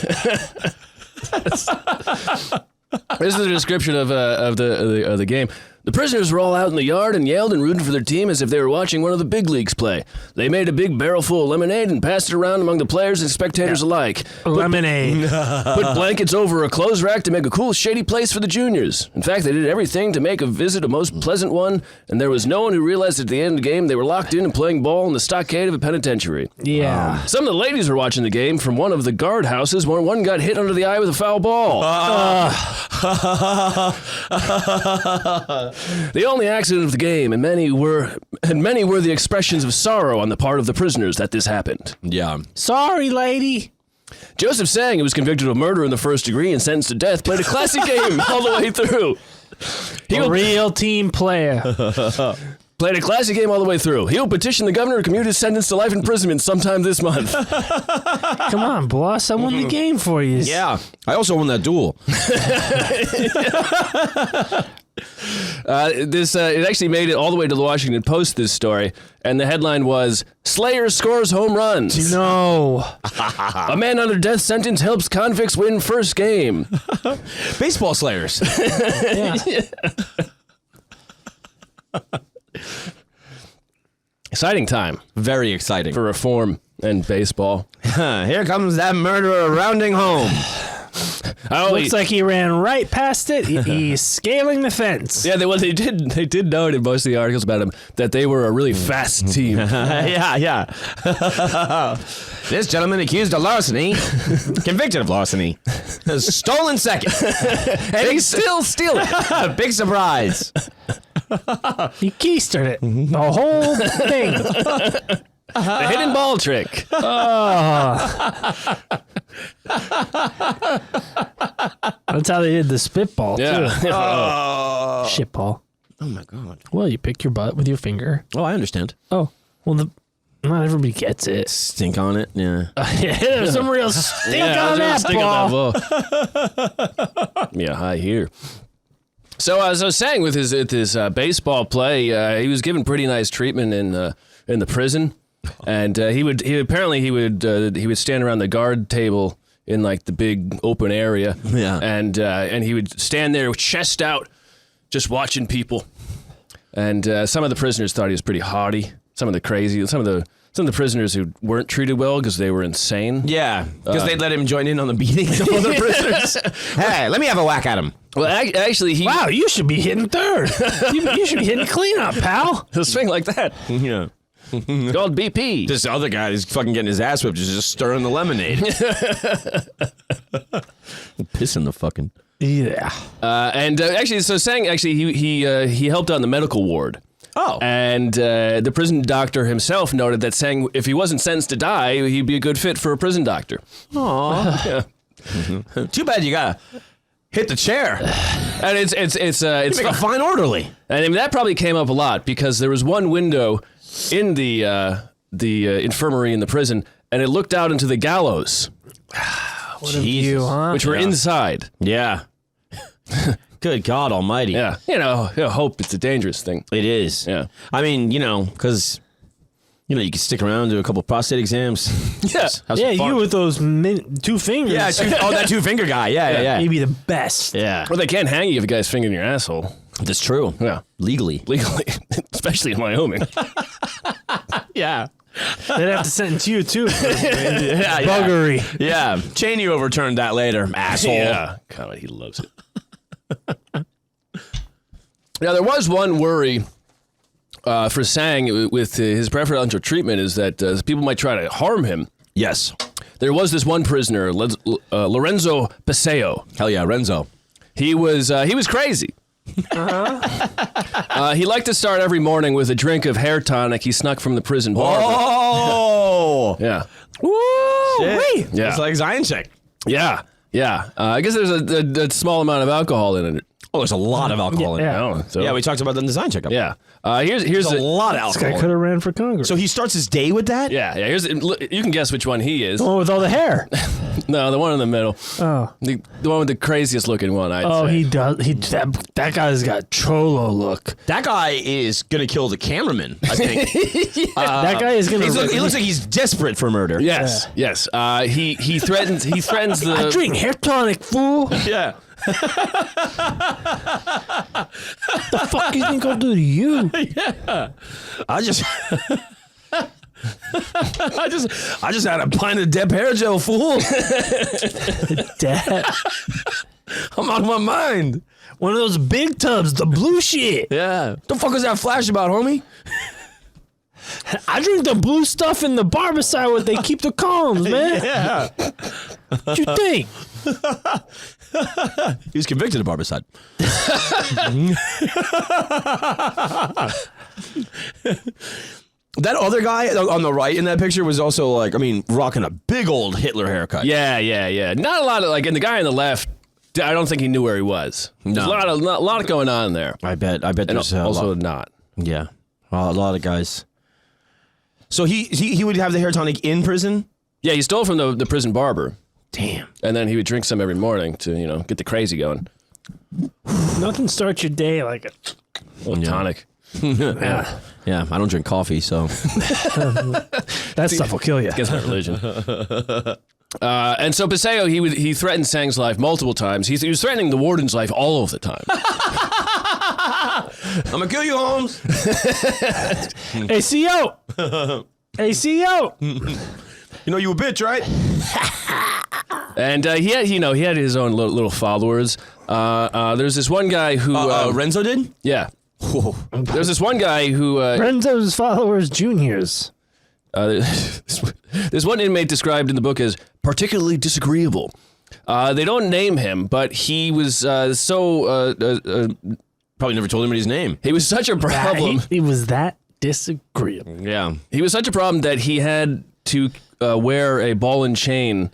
This is the description of the game. The prisoners were all out in the yard and yelled and rooted for their team as if they were watching one of the big leagues play. They made a big barrel full of lemonade and passed it around among the players and spectators alike. Lemonade. Put blankets over a clothes rack to make a cool, shady place for the juniors. In fact, they did everything to make a visit a most pleasant one, and there was no one who realized at the end of the game they were locked in and playing ball in the stockade of a penitentiary. Yeah. Some of the ladies were watching the game from one of the guard houses where one got hit under the eye with a foul ball. The only accident of the game, and many were the expressions of sorrow on the part of the prisoners that this happened. Yeah. Sorry, lady. Joseph Sang, who was convicted of murder in the first degree and sentenced to death, played a classic game all the way through. A real team player. Played a classic game all the way through. He'll petition the governor to commute his sentence to life imprisonment sometime this month. Come on, boss. I won the game for you. Yeah. I also won that duel. It actually made it all the way to the Washington Post, this story, and the headline was, Slayer scores home runs. No. A man under death sentence helps convicts win first game. Baseball slayers. Yeah. Exciting time Very exciting. for reform and baseball. Here comes that murderer rounding home. Looks like he ran right past it. He's scaling the fence. Yeah, they did note in most of the articles about him that they were a really fast team. Yeah. This gentleman accused of larceny, convicted of larceny, has stolen second. And he's still stealing. Big surprise. He keistered it. The whole thing. The hidden ball trick. That's how they did the spitball, too. Yeah. Shitball. Oh my god. Well, you pick your butt with your finger. Oh, I understand. Oh, well, not everybody gets it. Stink on it. Yeah. Yeah, there's some real stink on that ball. Yeah, hi here. So as I was saying, with his baseball play, he was given pretty nice treatment in the prison, and he would stand around the guard table in like the big open area, and he would stand there with chest out, just watching people, and some of the prisoners thought he was pretty haughty. Some of the prisoners who weren't treated well because they were insane. Yeah, because they'd let him join in on the beatings of other prisoners. Hey, let me have a whack at him. Well, actually, Wow, you should be hitting third. you should be hitting cleanup, pal. he'll swing like that. Yeah. It's called BP. This other guy is fucking getting his ass whipped, just stirring the lemonade. Pissing the fucking. Yeah. He helped out in the medical ward. Oh. And the prison doctor himself noted that saying if he wasn't sentenced to die, he'd be a good fit for a prison doctor. Aw. Yeah. Too bad you gotta hit the chair. And it's Make a fine orderly. And I mean, that probably came up a lot because there was one window in the infirmary in the prison, and it looked out into the gallows, What a view, huh? which were inside. Yeah. Good God Almighty. Yeah, hope it's a dangerous thing. It is. Yeah. I mean, because you can stick around, do a couple prostate exams. Yeah. Have some Yeah, fun. you with those 2 fingers. Yeah. That 2-finger guy. Yeah. Maybe the best. Yeah. Well, they can't hang you if a guy's fingering your asshole. That's true. Yeah. Legally. Especially in Wyoming. Yeah. They'd have to sentence you, too. Yeah. Buggery. Yeah. Cheney overturned that later, asshole. Yeah. God, he loves it. Now, there was one worry for Sang with his preferential treatment is that people might try to harm him. Yes. There was this one prisoner, Lorenzo Paseo. Hell yeah, Renzo. He was crazy. He liked to start every morning with a drink of hair tonic he snuck from the prison bar. Oh. Yeah. Woo! Wait. Yeah. It's like Zion check. Yeah. Yeah. I guess there's a small amount of alcohol in it. Oh, there's a lot of alcohol in it. Yeah. Oh, so, Yeah, we talked about that in the Zion checkup. Yeah. Here's There's a lot of This alcohol. guy could have ran for Congress. So he starts his day with that? Yeah. Here's you can guess which one he is. The one with all the hair. No, the one in the middle. Oh. The one with the craziest looking one, I'd Oh, say. he does. That guy's got cholo look. That guy is going to kill the cameraman, I think. That guy is gonna. He looks like he's desperate for murder. Yes, yes. He threatens the. I drink hair tonic, fool. Yeah. The fuck is he gonna do to you? I just had a pint of Deb hair gel, fool. Dad. I'm out of my mind. One of those big tubs, the blue shit. Yeah. The fuck is that flash about, homie? I drink the blue stuff in the barbicide where they keep the combs, man. Yeah. What you think? He was convicted of barbicide. That other guy on the right in that picture was also rocking a big old Hitler haircut. Yeah. Not a lot of and the guy on the left. I don't think he knew where he was. There's a lot going on there. I bet And there's also a lot. not. Yeah. A lot of guys. So he would have the hair tonic in prison? Yeah, he stole from the prison barber. Damn. And then he would drink some every morning to, get the crazy going. Nothing starts your day like a little tonic. yeah. Yeah, I don't drink coffee, so. That stuff will kill you. Against my religion. And so Paseo, he threatened Sang's life multiple times. He was threatening the warden's life all of the time. I'm gonna kill you, Holmes. Hey, CO. Hey, CO. You know you a bitch, right? And he had his own little followers. There's this one guy who Renzo did? yeah. There's this one guy who Renzo's followers, juniors. there's one inmate described in the book as particularly disagreeable. They don't name him, but he was Probably never told anybody his name. he was such a problem. He was that disagreeable. Yeah. He was such a problem that he had to wear a ball and chain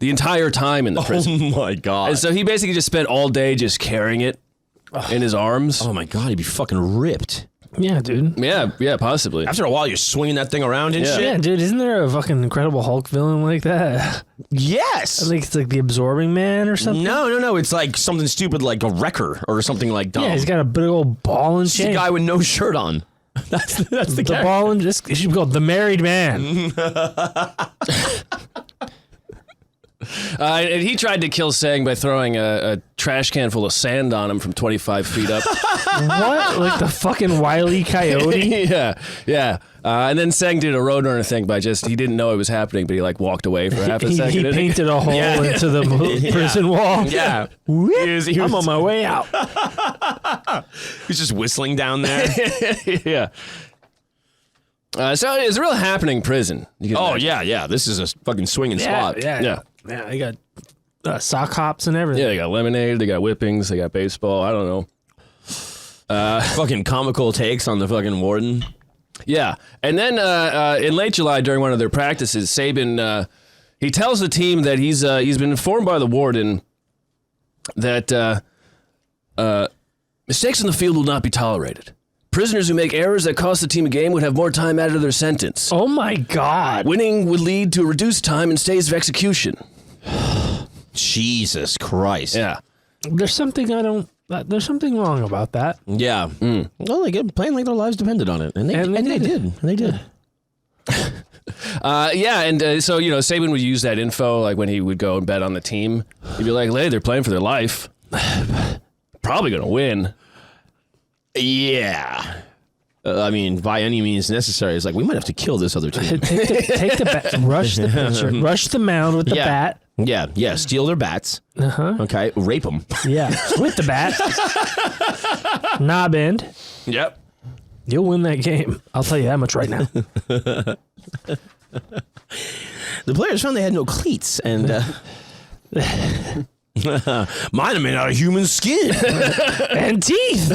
the entire time in the prison. Oh my God. And so he basically just spent all day just carrying it in his arms. Oh my god, he'd be fucking ripped. Yeah, dude. Yeah, possibly. After a while, you're swinging that thing around and Yeah. shit. Yeah, dude. Isn't there a fucking Incredible Hulk villain like that? Yes. I think it's like the Absorbing Man or something. No. It's like something stupid like a wrecker or something like dumb. Yeah, he's got a big old ball and It's the chain. guy with no shirt on. That's the The guy. ball and it should be called the Married Man. And he tried to kill Sang by throwing a trash can full of sand on him from 25 feet up. What? Like the fucking Wile E. Coyote? yeah. And then Sang did a Roadrunner thing by he didn't know it was happening, but he like walked away for half a He second. painted a hole into the prison wall. Yeah. I'm on my way out. He's just whistling down there. Yeah. So it's a real happening prison. You can imagine. yeah. This is a fucking swinging spot. Yeah. Yeah, they got sock hops and everything. Yeah, they got lemonade, they got whippings, they got baseball. I don't know. Fucking comical takes on the fucking warden. Yeah, and then in late July, during one of their practices, Saban he tells the team that he's been informed by the warden that mistakes in the field will not be tolerated. Prisoners who make errors that cost the team a game would have more time added to their sentence. Oh my God. Winning would lead to a reduced time and stays of execution. Jesus Christ. Yeah. There's something there's something wrong about that. Yeah. Well, they get playing like their lives depended on it, and they did. So Saban would use that info like when he would go and bet on the team. He'd be like, "Hey, they're playing for their life. Probably gonna win." Yeah. I mean, by any means necessary. It's like, we might have to kill this other team. Take the bat, rush the pitcher, rush the mound with the bat. Yeah. Steal their bats. Uh-huh. Okay. Rape them. Yeah, with the bat. Knob end. Yep. You'll win that game. I'll tell you that much right now. The players found they had no cleats, and mine are made out of human skin. And teeth.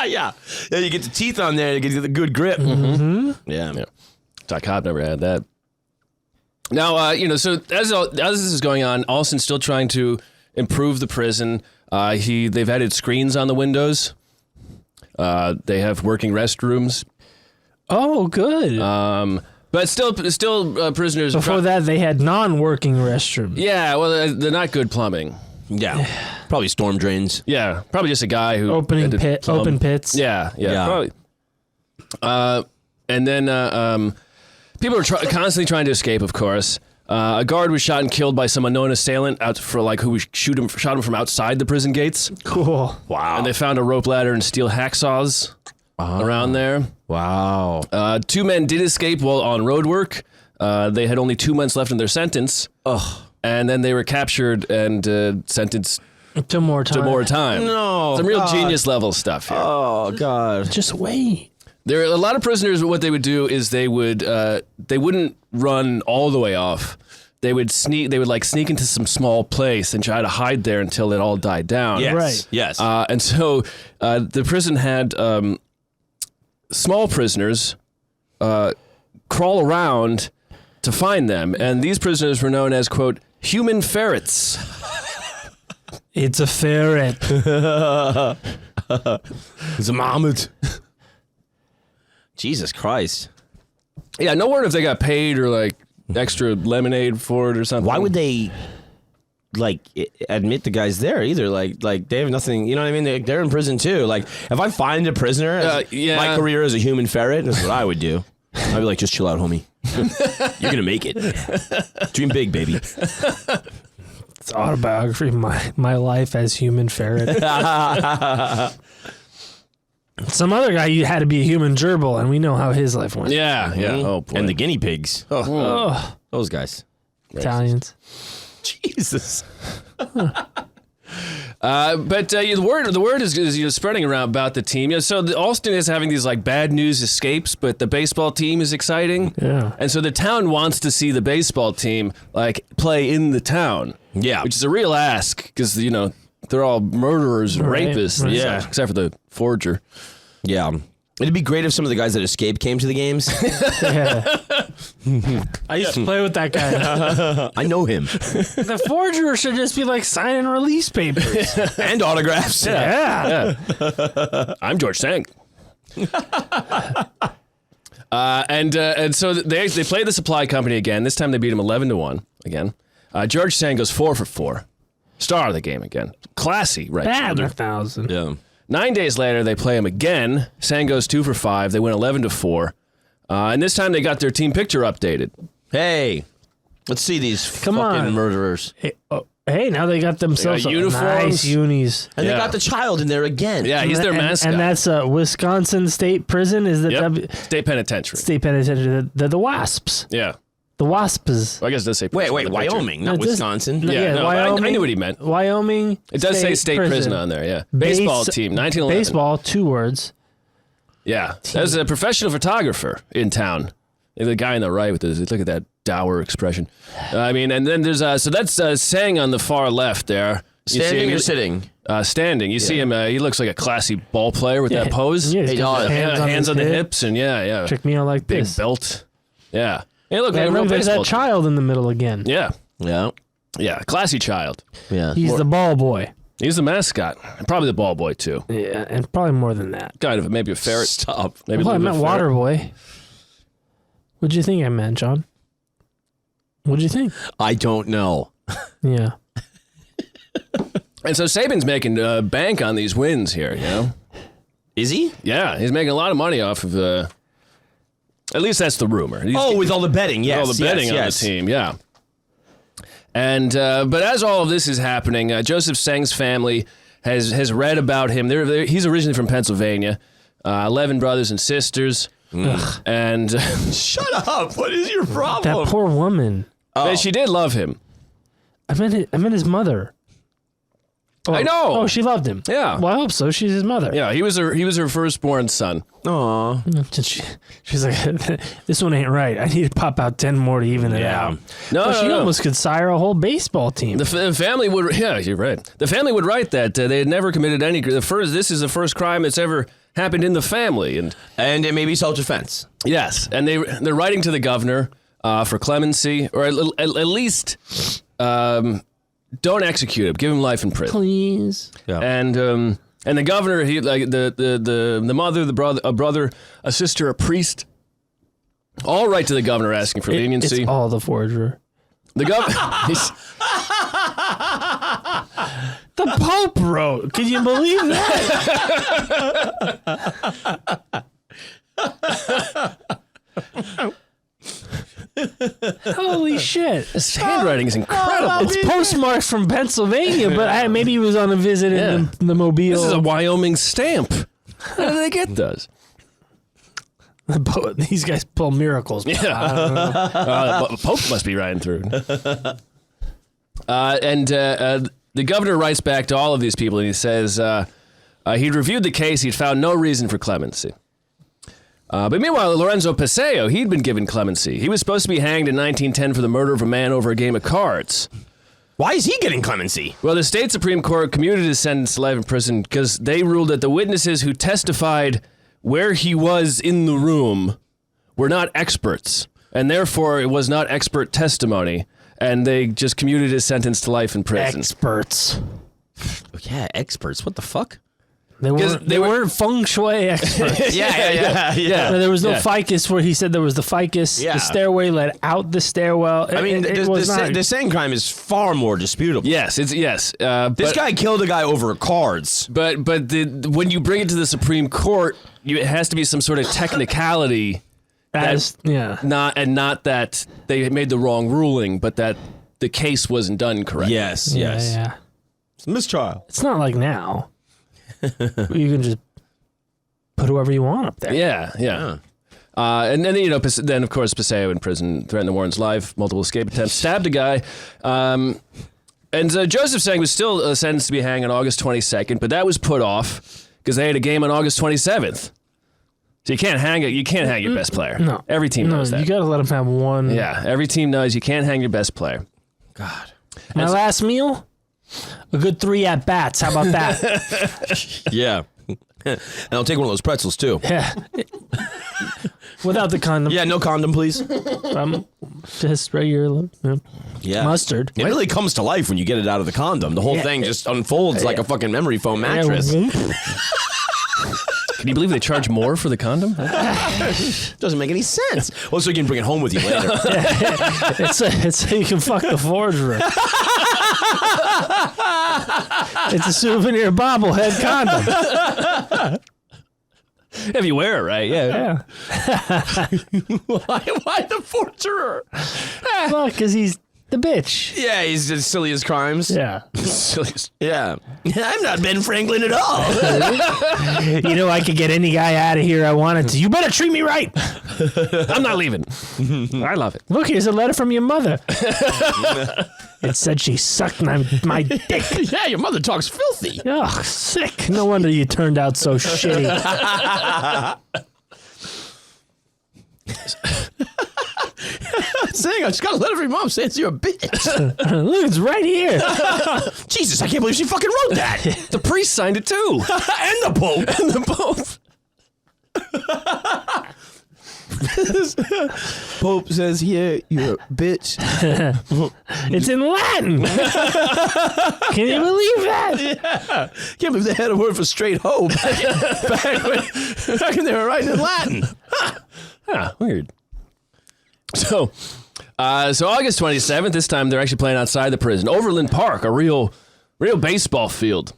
Yeah, you get the teeth on there to get the good grip. Mm-hmm. Yeah. Doc Cobb never had that. Now, so as this is going on, Alston's still trying to improve the prison. They've added screens on the windows. They have working restrooms. Oh, good. But still, prisoners. Before that, they had non-working restrooms. Yeah, well, they're not good plumbing. Yeah. Probably storm drains. Yeah, probably just a guy who Open had to plumb. pits. Yeah, Yeah. probably. And then people are constantly trying to escape. Of course, a guard was shot and killed by some unknown assailant who shot him from outside the prison gates. Cool. Wow. And they found a rope ladder and steel hacksaws around there. Wow. 2 men did escape while on road work. They had only 2 months left in their sentence. Ugh. And then they were captured and sentenced To more time. No. Some real God. genius level stuff here. Oh God. Just wait. There are a lot of prisoners. What they would do is they wouldn't run all the way off. They would sneak into some small place and try to hide there until it all died down. Yes. Right. Yes. And so the prison had small prisoners crawl around to find them, and these prisoners were known as, quote, human ferrets. It's a ferret. It's a mammoth. Jesus Christ. Yeah, no word if they got paid or like extra lemonade for it or something. Why would they admit the guy's there either? Like they have nothing. You know what I mean? They're in prison too. Like if I find a prisoner, my career as a human ferret, that's what I would do. I'd be like, just chill out, homie. You're gonna make it. Dream big, baby. It's autobiography. My life as human ferret. Some other guy, you had to be a human gerbil, and we know how his life went. Yeah. Oh boy. And the guinea pigs. Oh, Those guys. Italians. Jesus. But the word is spreading around about the team. So Alston is having these like bad news escapes, but the baseball team is exciting. Yeah. And so the town wants to see the baseball team like play in the town. Yeah. Which is a real ask because they're all murderers and Right, rapists. right. And Yeah. such, except for the forger. Yeah. It'd be great if some of the guys that escaped came to the games. Yeah. I used to play with that guy. I know him. The forger should just be like signing release papers. And autographs. Yeah. I'm George Sang. And so they played the supply company again. This time they beat him 11-1 again. George Sang goes 4 for 4. Star of the game again. Classy, right? Bad 1,000. Yeah. 9 days later, they play him again. Sang goes 2 for 5. They win 11-4. And this time they got their team picture updated. Hey, let's see these Come fucking on. murderers. Hey, now they got themselves They got uniforms. nice unis. And Yeah. they got the child in there again. Yeah, he's their mascot. And that's Wisconsin State Prison. Is the Yep. State Penitentiary. State Penitentiary? They're the Wasps. Yeah. The Wasps. Well, I guess it does say Wait, Penitentiary. Wyoming, not No, this- Wisconsin. no, Yeah, no, Wyoming. I knew what he meant. Wyoming. It does say state prison on there, yeah. Baseball team, 1911. Baseball, 2 words. Yeah. There's a professional photographer in town. The guy on the right with this, look at that dour expression. I mean, and then there's, so that's Sang on the far left there. You see Standing him- or sitting? Standing. You see him, he looks like a classy ball player with that pose. Yeah, he's He got does. his Hands on the hip. hips and yeah. Check me out like Big this. belt. Yeah. He looked Yeah, like a real look, there's baseball that child in the middle again. Yeah. Yeah. Yeah. Classy child. Yeah. He's the ball boy. He's the mascot. And probably the ball boy, too. Yeah, and probably more than that. Kind of, maybe a ferret. Stop. Maybe Well, I a meant little bit of water ferret. boy. What'd you think I meant, John? What'd you think? I don't know. Yeah. And so Saban's making bank on these wins here, you know? Is he? Yeah, he's making a lot of money off of at least that's the rumor. With all the betting, yes. all the betting on the team, yeah. And but as all of this is happening, Joseph Sang's family has read about him. He's originally from Pennsylvania, 11 brothers and sisters, and Shut up. What is your problem? That poor woman. she did love him. I meant his mother. Oh, I know. Oh, she loved him. Yeah. Well, I hope so. She's his mother. Yeah, he was her firstborn son. Aw. She's like, this one ain't right. I need to pop out 10 more to even it out. No, Well, she no. almost could sire a whole baseball team. The family would, yeah, you're right. The family would write that they had never committed any. This is the first crime that's ever happened in the family, and And it may be self-defense. yes, and they're writing to the governor for clemency, or at least don't execute him, give him life in prison. Please. Yeah. And the governor, he like the mother, the brother, a brother, a sister, a priest, all write to the governor asking for leniency. It's all the forger. The governor. The Pope wrote. Can you believe that? Holy shit. His handwriting is incredible. It's postmarked from Pennsylvania, but maybe he was on a visit in the Mobile. This is a Wyoming stamp. How do they get those? These guys pull miracles. Yeah. Pope must be riding through. And the governor writes back to all of these people, and he says he'd reviewed the case. He'd found no reason for clemency. But meanwhile, Lorenzo Paseo, he'd been given clemency. He was supposed to be hanged in 1910 for the murder of a man over a game of cards. Why is he getting clemency? Well, the state Supreme Court commuted his sentence to life in prison because they ruled that the witnesses who testified where he was in the room were not experts, and therefore it was not expert testimony, and they just commuted his sentence to life in prison. Experts. Yeah, experts. What the fuck? They weren't feng shui experts. Yeah. No, there was no Yeah. ficus where he said there was the ficus. Yeah. The stairway led out the stairwell. I mean, the same crime is far more disputable. Yes, it's yes. This guy killed a guy over cards. But when you bring it to the Supreme Court, it has to be some sort of technicality. Not that they made the wrong ruling, but that the case wasn't done correctly. Yes. Yeah. It's a mistrial. It's not like now. You can just put whoever you want up there. Yeah. And then then of course Paseo in prison threatened the Warren's life, multiple escape attempts, stabbed a guy. And Joseph Sang was still sentenced to be hanged on August 22nd, but that was put off because they had a game on August 27th. So you can't hang it. You can't hang your best player. No. Every team knows that. You got to let them have one. Yeah, every team knows you can't hang your best player. God. My last meal, a good 3 at bats. How about that? Yeah. And I'll take one of those pretzels too. Yeah. Without the condom. Yeah, no condom, please. Just regular Yeah. mustard. It really comes to life when you get it out of the condom. The whole thing just unfolds like a fucking memory foam mattress. Can you believe they charge more for the condom? Doesn't make any sense. Well, so you can bring it home with you later. It's so you can fuck the forgery. It's a souvenir bobblehead condom. If you wear it right, yeah. Why the forgerer? Well, because he's the bitch. Yeah, he's as silly as crimes. Yeah. Silliest. Yeah. I'm not Ben Franklin at all. You know, I could get any guy out of here I wanted to. You better treat me right. I'm not leaving. I love it. Look, here's a letter from your mother. It said she sucked my dick. Yeah, your mother talks filthy. Ugh, sick. No wonder you turned out so shitty. Saying I just got a letter from your mom saying you're a bitch. Look, it's right here. Jesus, I can't believe she fucking wrote that. The priest signed it too. And the Pope. And the Pope. Pope says here, you're a bitch. It's in Latin. Can you believe that? Yeah. Can't believe they had a word for straight hoe back when they were writing in Latin. Huh, weird. So August 27th, this time they're actually playing outside the prison. Overland Park, a real baseball field.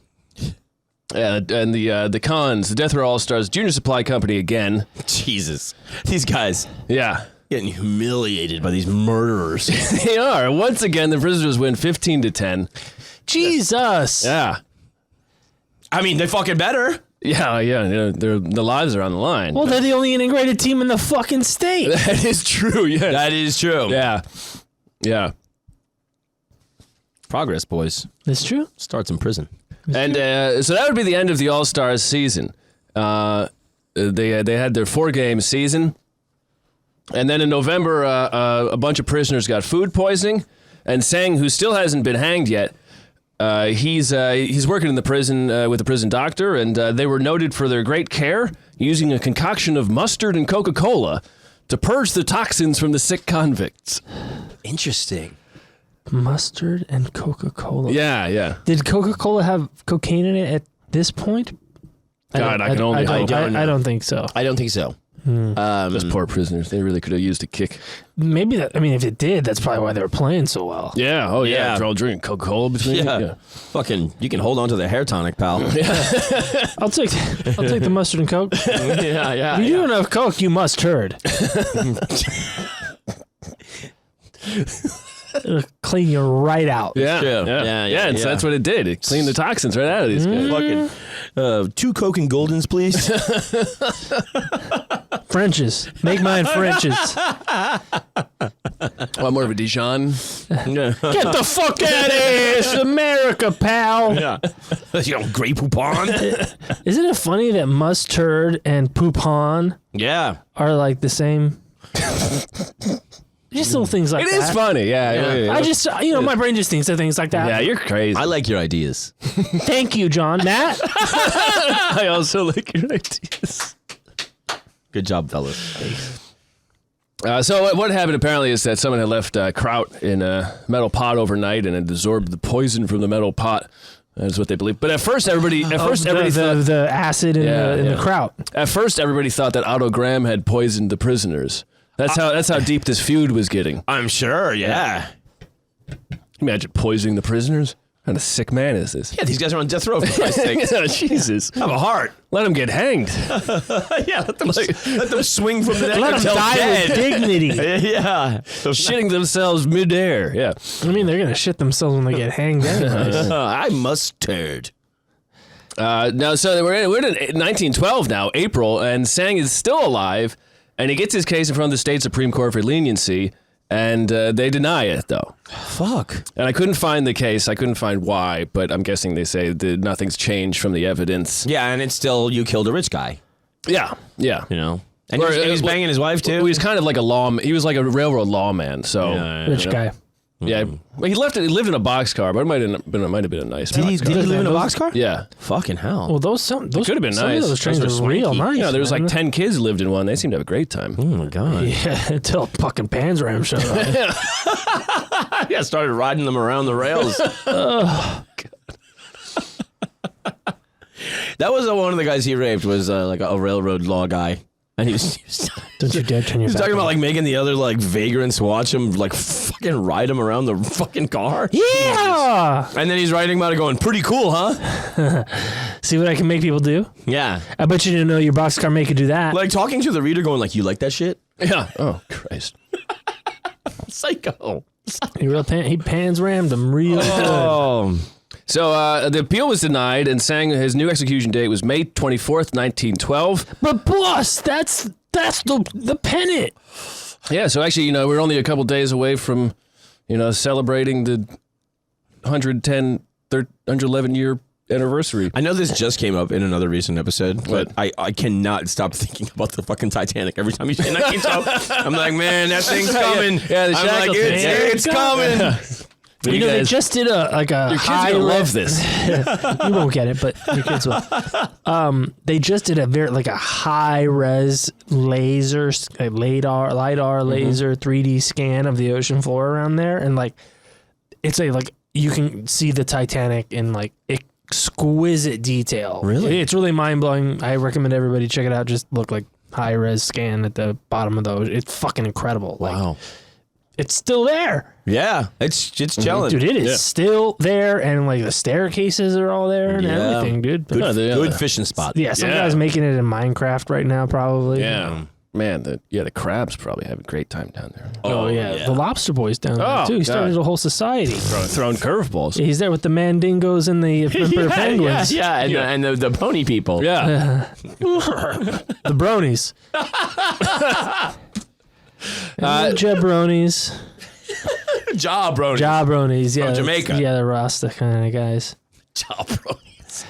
And the Cons, the Death Row All-Stars Junior Supply Company again. Jesus. These guys Yeah. getting humiliated by these murderers. They are. Once again, the prisoners win 15-10. Jesus. Yeah. I mean, they fucking better. Yeah, you know, their lives are on the line. Well, they're the only integrated team in the fucking state. That is true, yeah. That is true. Yeah. Yeah. Progress, boys. That's true. Starts in prison. And so that would be the end of the All-Stars season. They had their 4-game season. And then in November, a bunch of prisoners got food poisoning. And Sang, who still hasn't been hanged yet, he's working in the prison with the prison doctor. And they were noted for their great care using a concoction of mustard and Coca-Cola to purge the toxins from the sick convicts. Interesting. Mustard and Coca-Cola. Yeah, yeah. Did Coca-Cola have cocaine in it at this point? God, I can only hope. I don't think so. I don't think so. Those poor prisoners. They really could have used a kick. Maybe that. I mean, if it did, that's probably why they were playing so well. Yeah. Oh, yeah. Yeah. They're all drinking Coca-Cola between them. Yeah. Fucking, you can hold on to the hair tonic, pal. I'll take the mustard and Coke. yeah. If you do enough Coke, you must turd. It'll clean you right out. Yeah. True. Yeah. And so that's what it did. It cleaned the toxins right out of these guys. Fucking 2 Coke and Goldens, please. Frenches. Make mine Frenches. Want more of a Dijon? Get the fuck out of here. It's America, pal. Yeah. Grey Poupon. Isn't it funny that mustard and poupon Yeah. are like the same? Just little things like It that. is funny. Yeah. I just, my brain just thinks of things like that. Yeah, you're crazy. I like your ideas. Thank you, John. Matt? I also like your ideas. Good job, fellas. So what happened apparently is that someone had left kraut in a metal pot overnight and had absorbed the poison from the metal pot. That's what they believe. But at first, everybody thought the acid in the kraut. At first, everybody thought that Otto Graham had poisoned the prisoners. That's how deep this feud was getting. I'm sure, yeah. Imagine poisoning the prisoners. What kind of sick man is this? Yeah, these guys are on death row, for Christ's sake. Yeah, Jesus. Have a heart. Let them get hanged. Yeah, let them swing from the neck Let them until die dead. with dignity. Yeah. Shitting themselves midair. Yeah. I mean, they're going to shit themselves when they get hanged anyways. I must turd. Now, so we're in 1912 now, April, and Sang is still alive, and he gets his case in front of the state Supreme Court for leniency, and they deny it, though. Fuck. And I couldn't find the case. I couldn't find why, but I'm guessing they say that nothing's changed from the evidence. Yeah, and it's still, you killed a rich guy, Yeah. you know? And Or, he was banging his wife, too? He was kind of like he was like a railroad lawman, so. Rich guy. Yeah, well, he lived in a boxcar, but it might have been a nice. Did he boxcar. live in a boxcar? Yeah. Fucking hell. Well, those could have been some nice. of those trains Those are are real swanky. nice. Yeah, there was like man. 10 kids who lived in one. They seemed to have a great time. Oh my god. Yeah, until fucking Pan's Ram showed up. Yeah, started riding them around the rails. Oh, God. That was one of the guys he raped was like a railroad law guy. And he was Don't you dare turn your he was back talking about on like making the other like vagrants watch him like fucking ride him around the fucking car. Yeah. And then he's writing about it going, pretty cool, huh? See what I can make people do? Yeah. I bet you didn't know your boxcar mate could do that. Like talking to the reader going like, you like that shit? Yeah. Oh, Christ. Psycho. He Pan's rammed him real good. Oh. So the appeal was denied, and saying his new execution date was May 24th, 1912. But boss, that's the pennant. Yeah, so actually, we're only a couple days away from, celebrating the 111-year anniversary. I know this just came up in another recent episode, but I cannot stop thinking about the fucking Titanic every time you say 1912. I'm like, man, that thing's coming. Yeah, the I'm like, Shackleton. it's coming. They just did a Your kids are gonna love this. You won't get it, but your kids will. They just did a high res laser, lidar laser 3D scan of the ocean floor around there, and it's you can see the Titanic in exquisite detail. Really? It's really mind blowing. I recommend everybody check it out. Just look high res scan at the bottom of those. It's fucking incredible. Wow. It's still there. Yeah, it's chilling. Dude, it is still there, and the staircases are all there and everything, dude. But, Good fishing spot. some guy's making it in Minecraft right now, probably. Yeah. Man, the crabs probably have a great time down there. Oh, yeah. The Lobster Boy's down there, too. He started a whole society. Throwing curveballs. He's there with the Mandingos and the Emperor Penguins. Yeah, and the pony people. Yeah. The Bronies. Jabronis. Jawbronies. Jabronis, yeah. From Jamaica. Yeah, the Rasta kind of guys. Jawbronies.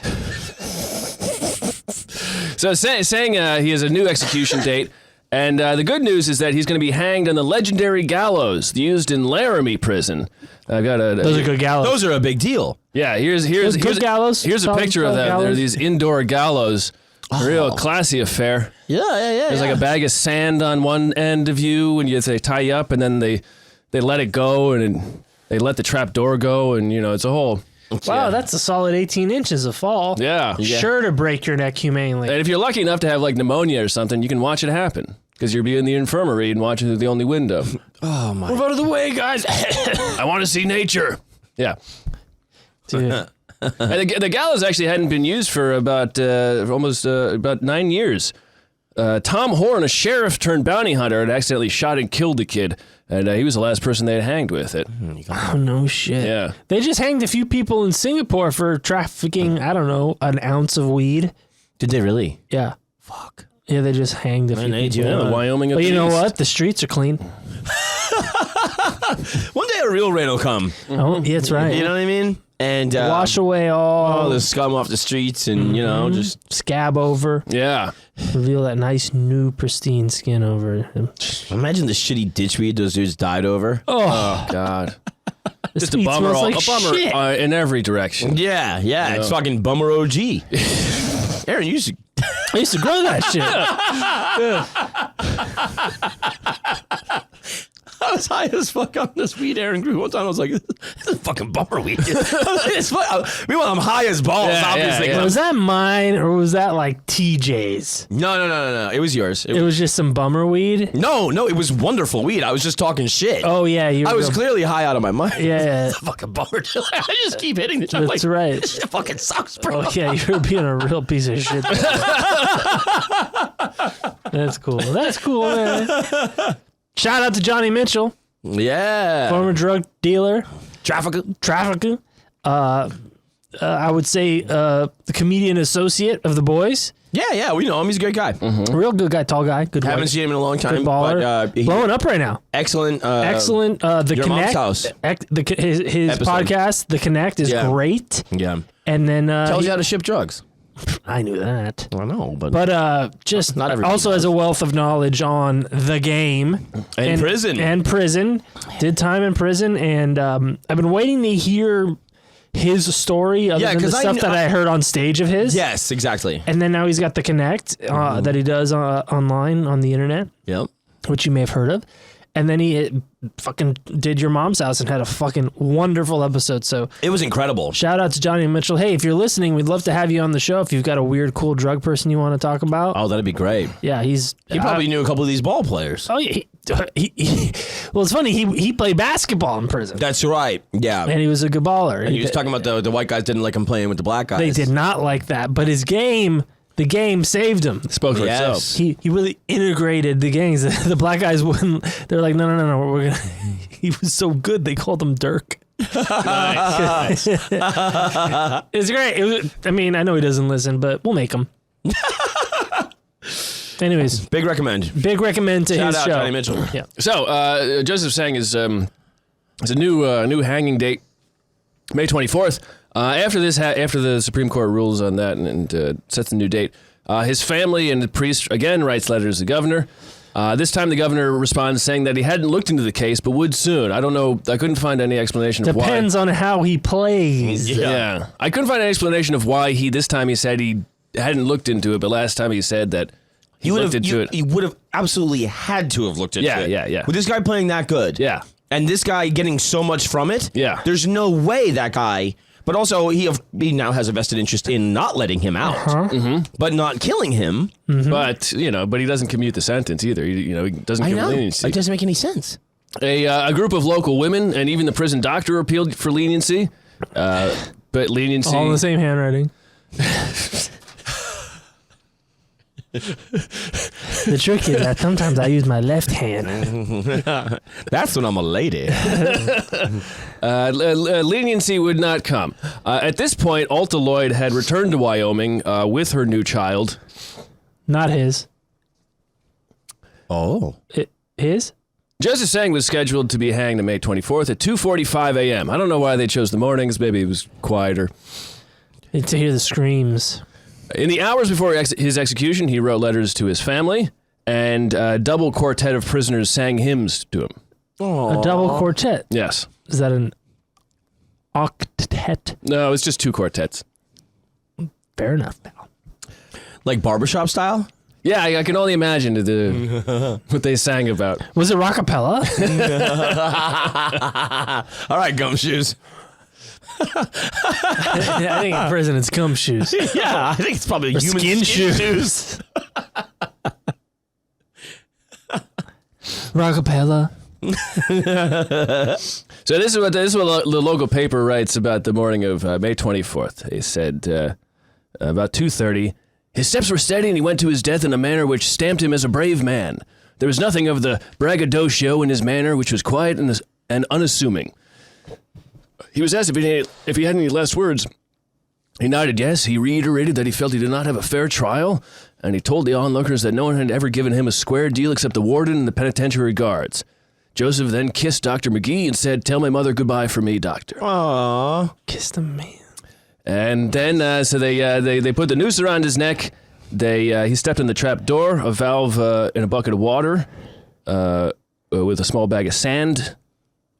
So saying he has a new execution date, and the good news is that he's going to be hanged on the legendary gallows used in Laramie Prison. I've got Those are good gallows. Those are a big deal. Yeah, here's good gallows. Here's a Solid picture of them. gallows. They're these indoor gallows. A real classy affair. Yeah. There's like a bag of sand on one end of you, and they tie you up, and then they let it go, and they let the trap door go, and it's a whole. Wow, that's a solid 18 inches of fall. Yeah. Sure to break your neck humanely. And if you're lucky enough to have pneumonia or something, you can watch it happen because you'll be in the infirmary and watch it through the only window. Oh my. Move out of the way, guys. I want to see nature. Yeah. Dude. And the gallows actually hadn't been used for about almost 9 years. Tom Horn, a sheriff turned bounty hunter, had accidentally shot and killed a kid, and he was the last person they had hanged with it. Oh, no shit. Yeah. They just hanged a few people in Singapore for trafficking, I don't know, an ounce of weed. Did they really? Yeah. Fuck. Yeah, they just hanged a few people. Yeah, the Wyoming. But you know what? The streets are clean. One day a real rain will come. Oh, yeah, that's right. You know what I mean? And Wash away all the scum off the streets, and just scab over. Yeah. Reveal that nice, new, pristine skin over him. imagine the shitty ditchweed those dudes died over. Oh God. This Just a weed bummer. smells like A bummer shit. in every direction. Yeah, it's fucking bummer OG. Aaron, you should. I used to grow that shit. I was high as fuck on this weed Aaron grew one time. I was like, this is fucking bummer weed. Meanwhile, I'm high as balls, obviously. yeah. Was that mine or was that TJ's? No. It was yours. It was just some bummer weed? No, it was wonderful weed. I was just talking shit. Oh, yeah. I was clearly high out of my mind. Yeah. It's a fucking bummer. I just keep hitting the shit. That's right. This shit fucking sucks, bro. Oh, yeah. You were being a real piece of shit. That's cool. That's cool, man. Shout out to Johnny Mitchell, Yeah. former drug dealer, Trafficker. I would say the comedian associate of the boys. Yeah, we know him. He's a great guy. A real good guy, tall guy, good Haven't white, seen him in a long good time. baller. But, Blowing up right now. excellent. Excellent. The Your Connect, Mom's House. His episode. podcast, The Connect, is Yeah. great. Yeah. And then Tells you how to ship drugs. I knew that. I know, but Just Not everybody also has a wealth of knowledge on the game. And prison. And prison. Did time in prison. And I've been waiting to hear his story other than the stuff that I heard on stage of his. Yes, exactly. And then now he's got the Connect that he does online on the internet. Yep. Which you may have heard of. And then he fucking did Your Mom's House and had a fucking wonderful episode. So It was incredible. shout out to Johnny Mitchell. Hey, if you're listening, we'd love to have you on the show. If you've got a weird, cool drug person you want to talk about. Oh, that'd be great. Yeah, He probably knew a couple of these ball players. Oh, yeah. Well, it's funny. He played basketball in prison. That's right. Yeah. And he was a good baller. And he was talking about the white guys didn't like him playing with the black guys. They did not like that, but his game, the game saved him. Spoke for itself. Yes. He really integrated the gangs. The black guys wouldn't. They're like, no, we're gonna. He was so good. They called him Dirk. Nice. It's great. I mean, I know he doesn't listen, but we'll make him. Anyways, Big recommend. big recommend to Shout his out show. Johnny Mitchell. Yeah. So Joseph Sang is a new hanging date, May 24th. After the Supreme Court rules on that and sets a new date, his family and the priest again writes letters to the governor. This time the governor responds saying that he hadn't looked into the case but would soon. I don't know. I couldn't find any explanation of why. Depends on how he plays. Yeah. I couldn't find an explanation of why this time he said he hadn't looked into it, but last time he said that he looked into it. He would have absolutely had to have looked into it. Yeah. With this guy playing that good. Yeah. And this guy getting so much from it. Yeah. There's no way that guy. But also, he now has a vested interest in not letting him out, but not killing him. But he doesn't commute the sentence either. He doesn't give leniency. It doesn't make any sense. A group of local women and even the prison doctor appealed for leniency, but leniency. All in the same handwriting. The trick is that sometimes I use my left hand. That's when I'm a lady. Leniency would not come. At this point, Alta Lloyd had returned to Wyoming with her new child. Not his. Oh. His? Joseph Sang was scheduled to be hanged on May 24th at 2:45 a.m. I don't know why they chose the mornings. Maybe it was quieter. To hear the screams. In the hours before his execution, he wrote letters to his family, and a double quartet of prisoners sang hymns to him. A double quartet. Yes. Is that an octet? No, it's just two quartets. Fair enough, pal. Like barbershop style? Yeah, I can only imagine what they sang about. Was it rockapella? All right, gumshoes. I think in prison it's cum shoes. Yeah, I think it's probably Or human skin skin shoes. Rockapella. So this is what the local paper writes about the morning of May 24th. They said about 2:30, his steps were steady and he went to his death in a manner which stamped him as a brave man. There was nothing of the braggadocio in his manner, which was quiet and unassuming. He was asked if he had any last words. He nodded yes. He reiterated that he felt he did not have a fair trial, and he told the onlookers that no one had ever given him a square deal except the warden and the penitentiary guards. Joseph then kissed Dr. McGee and said, "Tell my mother goodbye for me, doctor." Aww. Kiss the man. And then, so they put the noose around his neck. He stepped in the trap door, a valve in a bucket of water with a small bag of sand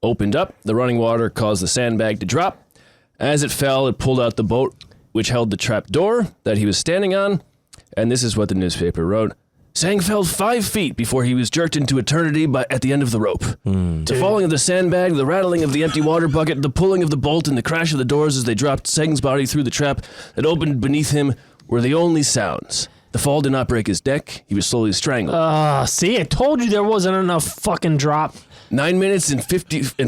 opened up. The running water caused the sandbag to drop. As it fell, it pulled out the boat which held the trap door that he was standing on. And this is what the newspaper wrote. Sang fell 5 feet before he was jerked into eternity at the end of the rope. The falling of the sandbag, the rattling of the empty water bucket, the pulling of the bolt, and the crash of the doors as they dropped Sang's body through the trap that opened beneath him were the only sounds. The fall did not break his neck. He was slowly strangled. See, I told you there wasn't enough fucking drop. 9 minutes and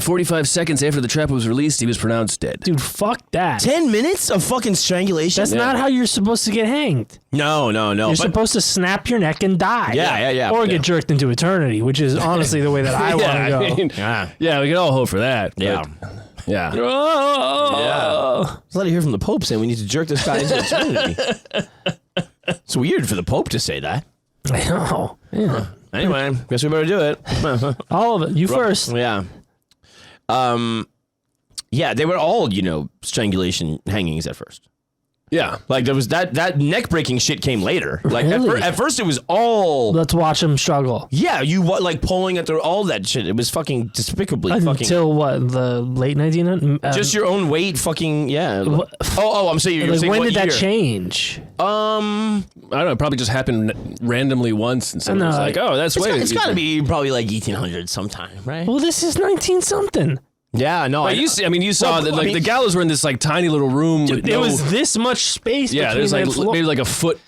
45 seconds after the trap was released, he was pronounced dead. Dude, fuck that. 10 minutes of fucking strangulation? That's not how you're supposed to get hanged. No. You're supposed to snap your neck and die. Yeah. Or get jerked into eternity, which is honestly the way that I want to go. Yeah, we can all hope for that. Yeah. Yeah. There's a lot to hear from the Pope saying we need to jerk this guy into eternity. It's weird for the Pope to say that. I know. Yeah. Anyway, guess we better do it. All of it. You first. Yeah. Yeah, they were all, strangulation hangings at first. Yeah. Like there was that neck breaking shit came later. Like Really? at first it was all Let's watch him struggle. yeah, like pulling at all that shit. It was fucking despicably fucking Until what, the late 1900s? just your own weight fucking yeah. I'm saying you're Like, saying when what did that year? change? I don't know. It probably just happened randomly once, and someone was No, like, "Oh, that's way." It's got to be probably like 1800 sometime, right? Well, this is 19-something. Yeah, no. But you saw Well, that I like methere the gallows were in this like tiny little room. With There no, was this much space yeah, between there's like that floor. maybe like a foot.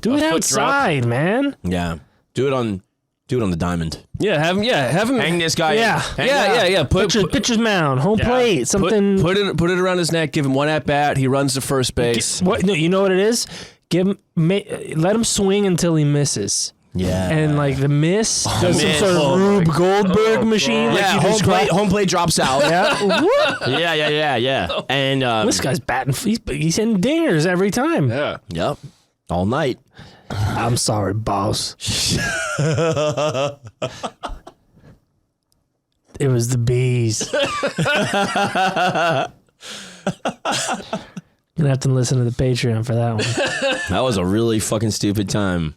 Do it foot outside, man. yeah, do it on the diamond. Yeah, have him. Hang this guy. Yeah. Hang that. Yeah. Pitcher's mound, home plate, something. Put it around his neck. Give him one at bat. He runs to first base. What? No, you know what it is? Let him swing until he misses. Yeah. And like the miss does some miss. sort of Rube Goldberg machine. Like Yeah, you home described. plate drops out. Yeah. Whoop. yeah. And This guy's batting. He's hitting dingers every time. Yeah. yep, all night. I'm sorry, boss. It was the bees. Gonna have to listen to the Patreon for that one. That was a really fucking stupid time.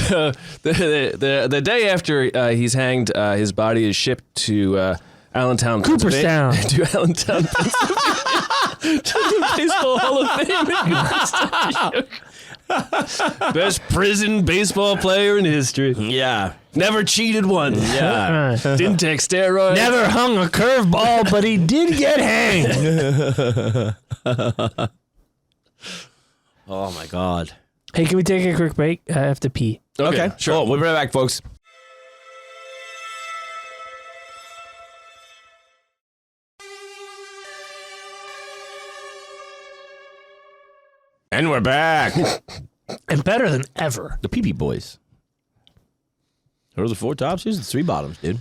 The day after he's hanged, his body is shipped to Allentown, Cooperstown. Pennsylvania. To Allentown, Pennsylvania. To the Baseball Hall of Fame. in Cooperstown. Best prison baseball player in history. Yeah. Never cheated once. Yeah. Didn't take steroids. Never hung a curveball, but he did get hanged. Oh my god. Hey, can we take a quick break? I have to pee. Okay, sure. Oh, we'll be right back, folks. And we're back. And better than ever. The Pee-Pee Boys. Those are the four tops. Here's the three bottoms, dude.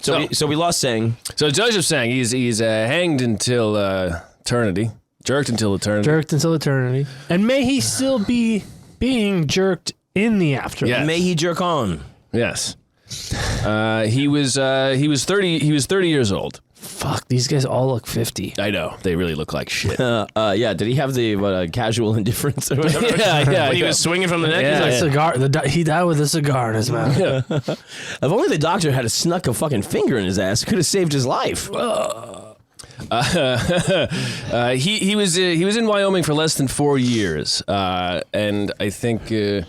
So we lost Sang. So Joseph saying he's hanged until eternity, jerked until eternity. Jerked until eternity. And may he still be being jerked in the afterlife. Yeah. May he jerk on. Yes. He was 30 years old. Fuck, these guys all look 50. I know. They really look like shit. Yeah. Did he have the casual indifference or whatever? yeah. When he was swinging from the neck. Yeah, He's like, Cigar. He died with a cigar in his mouth. if only the doctor had snuck a fucking finger in his ass, could have saved his life. He was in Wyoming for less than 4 years, and I think he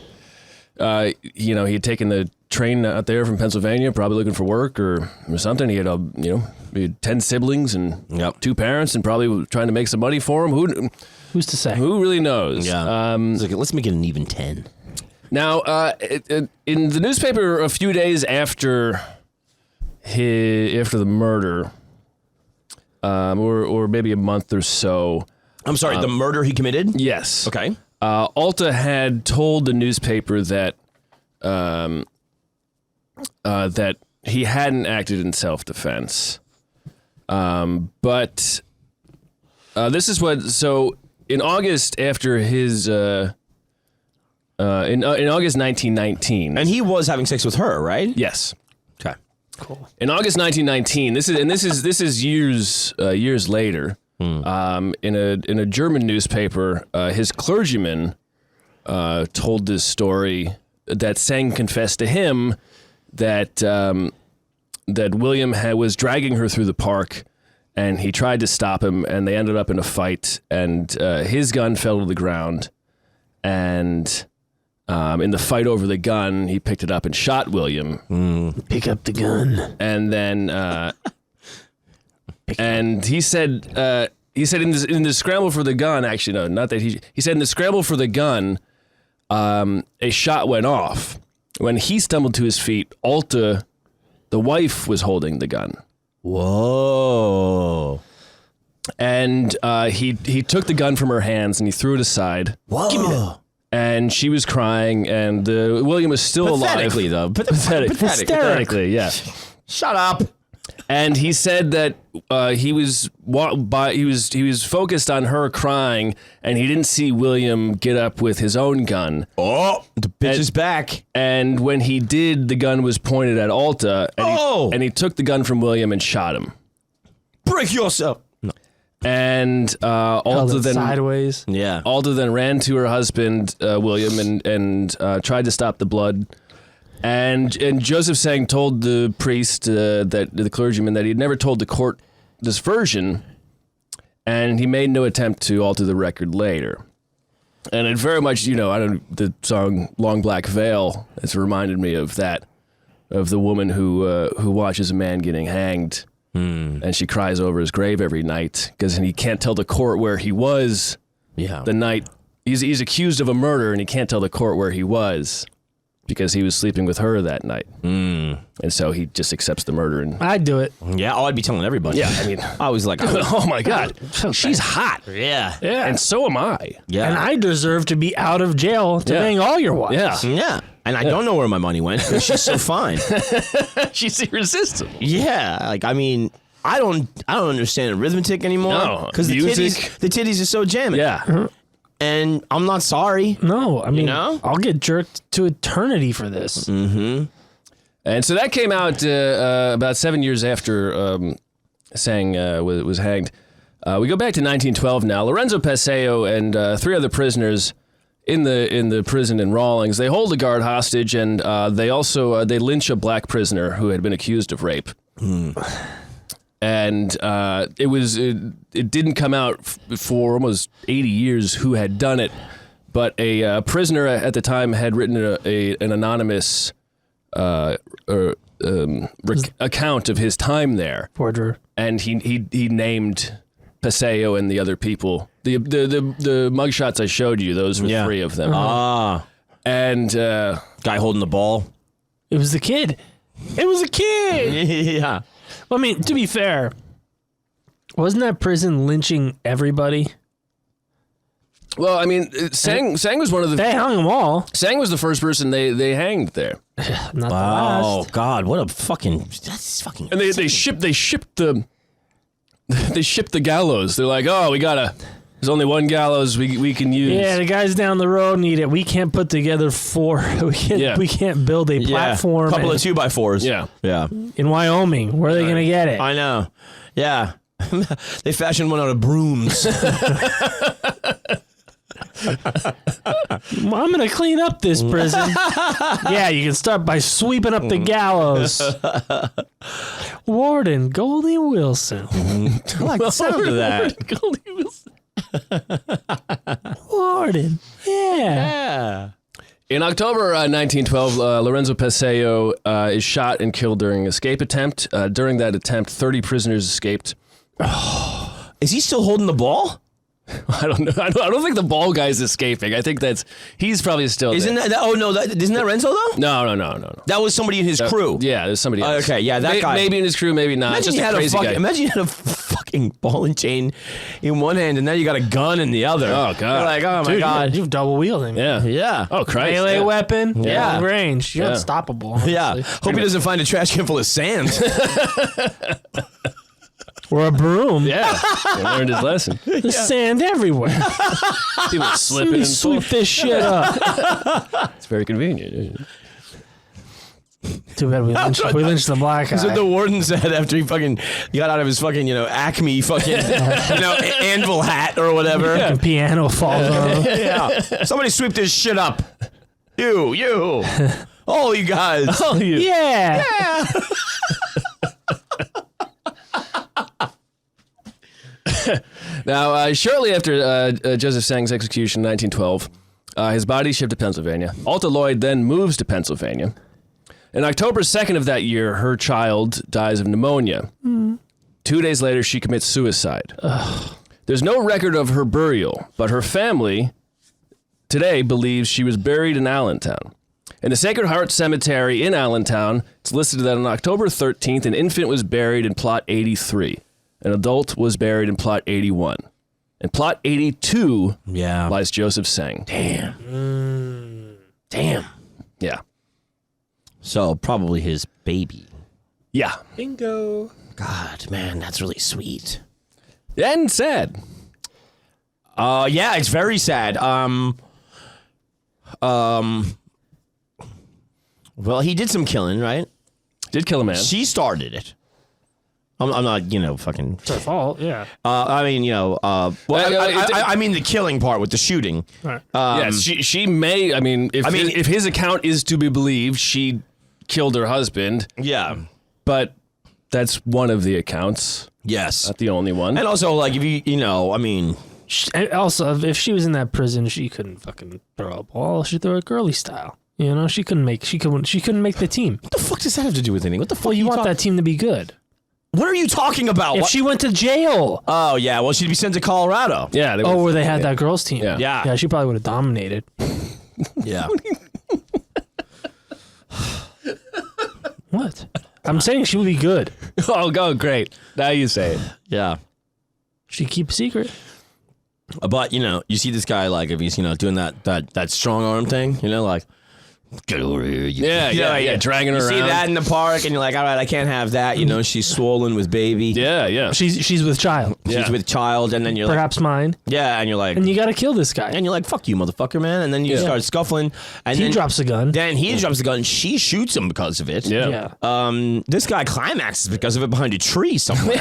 had taken the train out there from Pennsylvania, probably looking for work or something. He had he had 10 siblings and 2 parents, and probably trying to make some money for them. Who's to say? Who really knows? Yeah. It's like, let's make it an even 10. Now, in the newspaper, a few days after the murder, or maybe a month or so. I'm sorry, the murder he committed? Yes. Okay. Alta had told the newspaper that that he hadn't acted in self-defense. But this is what. So in August, after his in August 1919, And he was having sex with her, right? yes. Okay. Cool. In August 1919, this is years later. In a German newspaper, his clergyman told this story that Sang confessed to him that William was dragging her through the park, and he tried to stop him, and they ended up in a fight, and his gun fell to the ground, and in the fight over the gun, he picked it up and shot William. Pick up the gun. And then, and he said in the scramble for the gun, actually, no, not that he said in the scramble for the gun, a shot went off. When he stumbled to his feet, Alta, the wife, was holding the gun. Whoa. And he took the gun from her hands and he threw it aside. Whoa. And she was crying, and William was still Pathetically, alive. though. Pathetically, yeah. Shut up. And he said that he was focused on her crying, and he didn't see William get up with his own gun. Oh, the bitch is back. And when he did, the gun was pointed at Alta, and he took the gun from William and shot him. Break yourself. No. And Alta then sideways. Yeah. Alda then ran to her husband, William, and tried to stop the blood. And Joseph Sang told the priest, that the clergyman, that he had never told the court this version, and he made no attempt to alter the record later. And it very much, the song "Long Black Veil" has reminded me of that, of the woman who watches a man getting hanged. And she cries over his grave every night because he can't tell the court where he was the night. He's accused of a murder and he can't tell the court where he was because he was sleeping with her that night. And so he just accepts the murder. And I'd do it. Yeah, I'd be telling everybody. yeah, I mean, I was like, oh my God, she's hot. yeah. Yeah. And so am I. Yeah. And I deserve to be out of jail to bang all your wives. Yeah. Yeah. And I don't know where my money went because she's so fine. She's irresistible. Yeah. Like, I mean, I don't understand arithmetic anymore. No, Because the titties are so jamming. Yeah. And I'm not sorry. No, I mean, know? I'll get jerked to eternity for this. And so that came out about 7 years after Sang was hanged. We go back to 1912 now. Lorenzo Paseo and 3 other prisoners in the prison in Rawlings. They hold a guard hostage, and they also they lynch a black prisoner who had been accused of rape. And it didn't come out for almost 80 years who had done it, but a prisoner at the time had written an anonymous account of his time there. Forger. And he named Paseo and the other people. The mugshots I showed you, those were 3 of them. And Guy holding the ball. It was the kid. It was a kid. Yeah. Well, I mean, to be fair, wasn't that prison lynching everybody? well, I mean, Sang was one of the They hung them all. Sang was the first person they hanged there. Not the Oh last. God, what a fucking that's fucking. And they shipped the gallows. They're like, oh, there's only one gallows we can use. Yeah, the guys down the road need it. We can't put together 4. We can't build a platform. Couple of 2x4s. Yeah. Yeah. in Wyoming. Where are they gonna get it? I know. Yeah. They fashioned one out of brooms. I'm gonna clean up this prison. Yeah, you can start by sweeping up the gallows. Warden Goldie Wilson. I like the sound of that. Goldie Wilson. Warden. Yeah. Yeah. In October 1912, Lorenzo Paseo is shot and killed during an escape attempt. During that attempt, 30 prisoners escaped. Is he still holding the ball? I don't know. I don't think the ball guy's escaping. I think he's probably still Isn't there. that? Oh no, isn't that Renzo though? No. That was somebody in his crew. Yeah, there's somebody else. Okay, yeah, that guy. Maybe in his crew, maybe not. Imagine Just a crazy guy. Imagine you had a fucking ball and chain in one hand, and now you got a gun in the other. Oh, God. You're like, oh my Dude, God. you've double wielding. Yeah. Yeah. Oh, Christ. Melee yeah. weapon. Yeah. Long range. You're Yeah. unstoppable. Yeah. honestly. Hope he doesn't find a trash can full of sand. Or a broom. Yeah. He learned his lesson. There's sand everywhere. People slipping Let me and sweep this shit up. It's very convenient. Too bad we lynched the black That's what guy. the warden said after he fucking got out of his fucking, Acme fucking, anvil hat or whatever. Fucking piano falls on him. Yeah. Somebody sweep this shit up. You. All you guys. Oh, you. Yeah. Now, shortly after Joseph Sang's execution in 1912, his body shipped to Pennsylvania. Alta Lloyd then moves to Pennsylvania. On October 2nd of that year, her child dies of pneumonia. 2 days later, she commits suicide. There's no record of her burial, but her family today believes she was buried in Allentown. In the Sacred Heart Cemetery in Allentown, it's listed that on October 13th, an infant was buried in plot 83. An adult was buried in plot 81. In plot 82 lies Joseph Sang. Damn. Yeah. So probably his baby. Yeah. Bingo. God, man, that's really sweet. And sad. Yeah, it's very sad. Well, he did some killing, right? Did kill a man. She started it. I'm not, fucking. It's her fault. Yeah. I mean, I mean the killing part with the shooting. Right. Yes, she may. I mean, if his account is to be believed, she killed her husband. Yeah. But that's one of the accounts. Yes. Not the only one. And also, like, if I mean. And also, if she was in that prison, she couldn't fucking throw a ball. She threw it girly style. She couldn't make the team. What the fuck does that have to do with anything? What the fuck? Well, you want that team to be good. What are you talking about? If she went to jail. Oh, yeah. Well, she'd be sent to Colorado. Yeah. Where they had that girls team. Yeah. Yeah, she probably would have dominated. Yeah. What? I'm saying she would be good. Oh, great. Now you say it. Yeah. She keep a secret. But, you see this guy, like, if he's, doing that strong arm thing, like, get over here. Yeah, dragging her you around. see that in the park, and you're like, all right, I can't have that. She's swollen with baby. Yeah. She's with child. She's with child, and then you're Perhaps mine. yeah, and you're like, And you got to kill this guy. and you're like, fuck you, motherfucker, man. And then you start scuffling, and He then drops a gun. Then he drops the gun. She shoots him because of it. Yeah. This guy climaxes because of it behind a tree somewhere.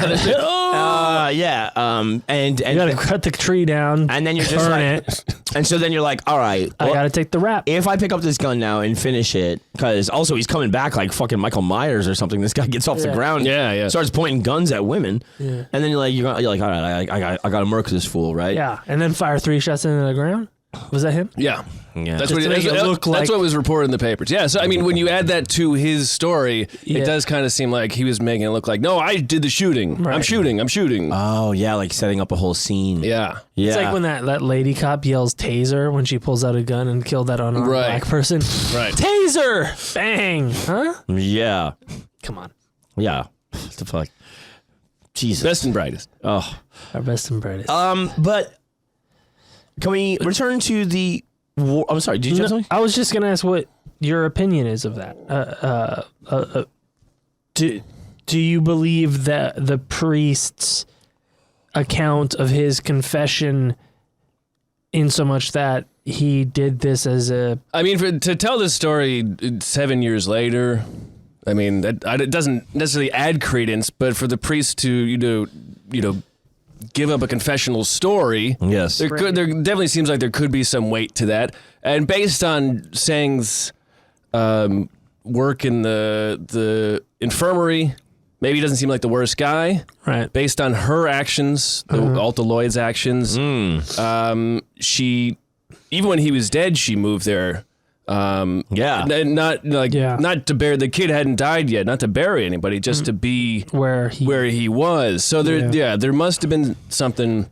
And You got to cut the tree down. and then you're just burn like, it. and so then you're like, all right, I got to take the rap. if I pick up this gun now and finish it, because also he's coming back like fucking Michael Myers or something. This guy gets off the Yeah. ground, starts pointing guns at women, Yeah. and then you're like, all right, I got to murk this fool, right? Yeah, and then fire 3 shots into the ground. Was that him? Yeah. Yeah. That's Just what to make it look like- that's what was reported in the papers. Yeah, so I mean, when you add that to his story, Yeah. it does kind of seem like he was making it look like, no, I did the shooting. I'm Right. shooting. Oh yeah, like setting up a whole scene. Yeah. Yeah. It's like when that lady cop yells taser when she pulls out a gun and killed that unarmed Right. black person. Right. Taser! Bang! Huh? Yeah. Come on. Yeah. What the fuck? Jesus. Best and brightest. Oh. Our best and brightest. But can we return to the war? I'm sorry. Did you have something? I was just going to ask what your opinion is of that. Do you believe that the priest's account of his confession in so much that he did this as a... I mean, to tell this story 7 years later, I mean, it doesn't necessarily add credence, but for the priest to, give up a confessional story, Yes. there definitely seems like there could be some weight to that. And based on Sang's work in the infirmary, maybe he doesn't seem like the worst guy. Right. Based on her actions, Alta Lloyd's actions, she, even when he was dead, she moved there. Yeah. Not to bury, the kid hadn't died yet, not to bury anybody, just to be Where he was. So there must have been something.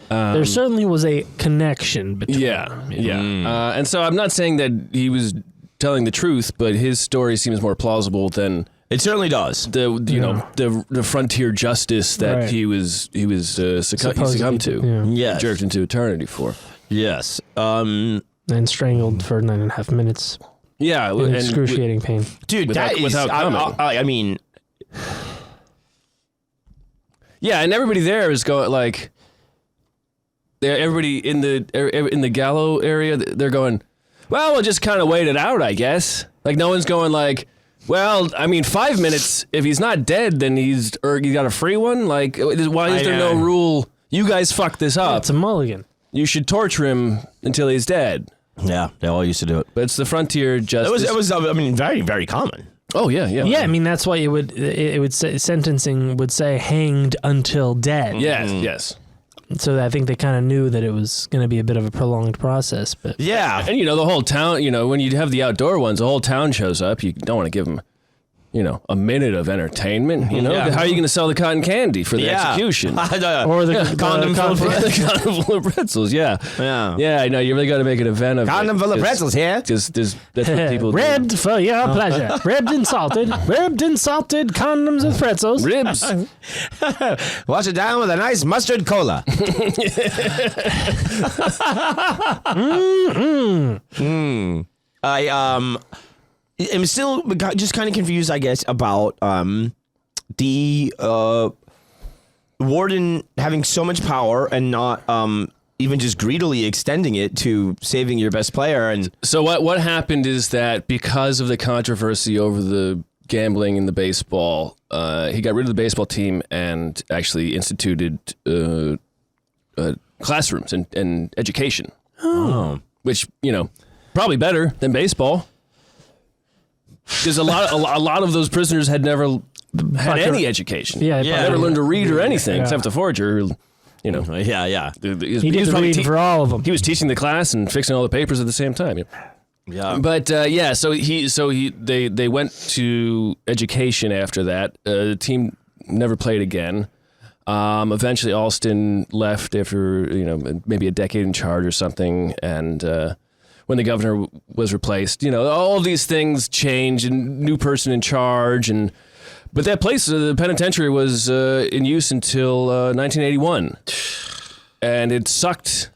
there certainly was a connection between them. And so I'm not saying that he was telling the truth, but his story seems more plausible than It certainly does. the frontier justice that Right. he succumbed to, Yeah. Yes. jerked into eternity for. Yes. And strangled for 9.5 minutes. Yeah, In excruciating pain. Dude, Without- that is... without coming. I mean... Yeah, and everybody there is going like, everybody in the Gallo area, they're going, well, we'll just kind of wait it out, I guess. Like no one's going like, well, I mean, 5 minutes. If he's not dead, then he's got a free one. Like, why is there no rule? You guys fucked this up. It's a mulligan. You should torture him until he's dead. Yeah, they all used to do it. But it's the frontier justice. It was. I mean, very, very common. Oh yeah. Yeah, I mean that's why it would say sentencing would say hanged until dead. Yes. So I think they kind of knew that it was going to be a bit of a prolonged process. But Yeah. And the whole town. When you have the outdoor ones, the whole town shows up. You don't want to give them, a minute of entertainment. Yeah. How are you going to sell the cotton candy for the execution? or the condom full of The condom full of pretzels. Yeah. I know. You really got to make an event of Condom it. full of pretzels here. Because that's what people do. ribbed for your pleasure. Ribbed and salted. Ribbed and salted condoms with pretzels. Ribs. Wash it down with a nice mustard cola. I'm still just kind of confused, I guess, about the warden having so much power and not even just greedily extending it to saving your best player. And So what happened is that because of the controversy over the gambling in the baseball. He got rid of the baseball team and actually instituted classrooms and education. Oh. Which, probably better than baseball. Because a lot of those prisoners had never had any education. Yeah, Never learned to read or anything except the forager. Yeah. He did read for all of them. He was teaching the class and fixing all the papers at the same time. Yeah. But they went to education after that. The team never played again. Eventually, Alston left after maybe a decade in charge or something, and when the governor was replaced, all these things changed, and new person in charge, but that place, the penitentiary, was in use until 1981, and it sucked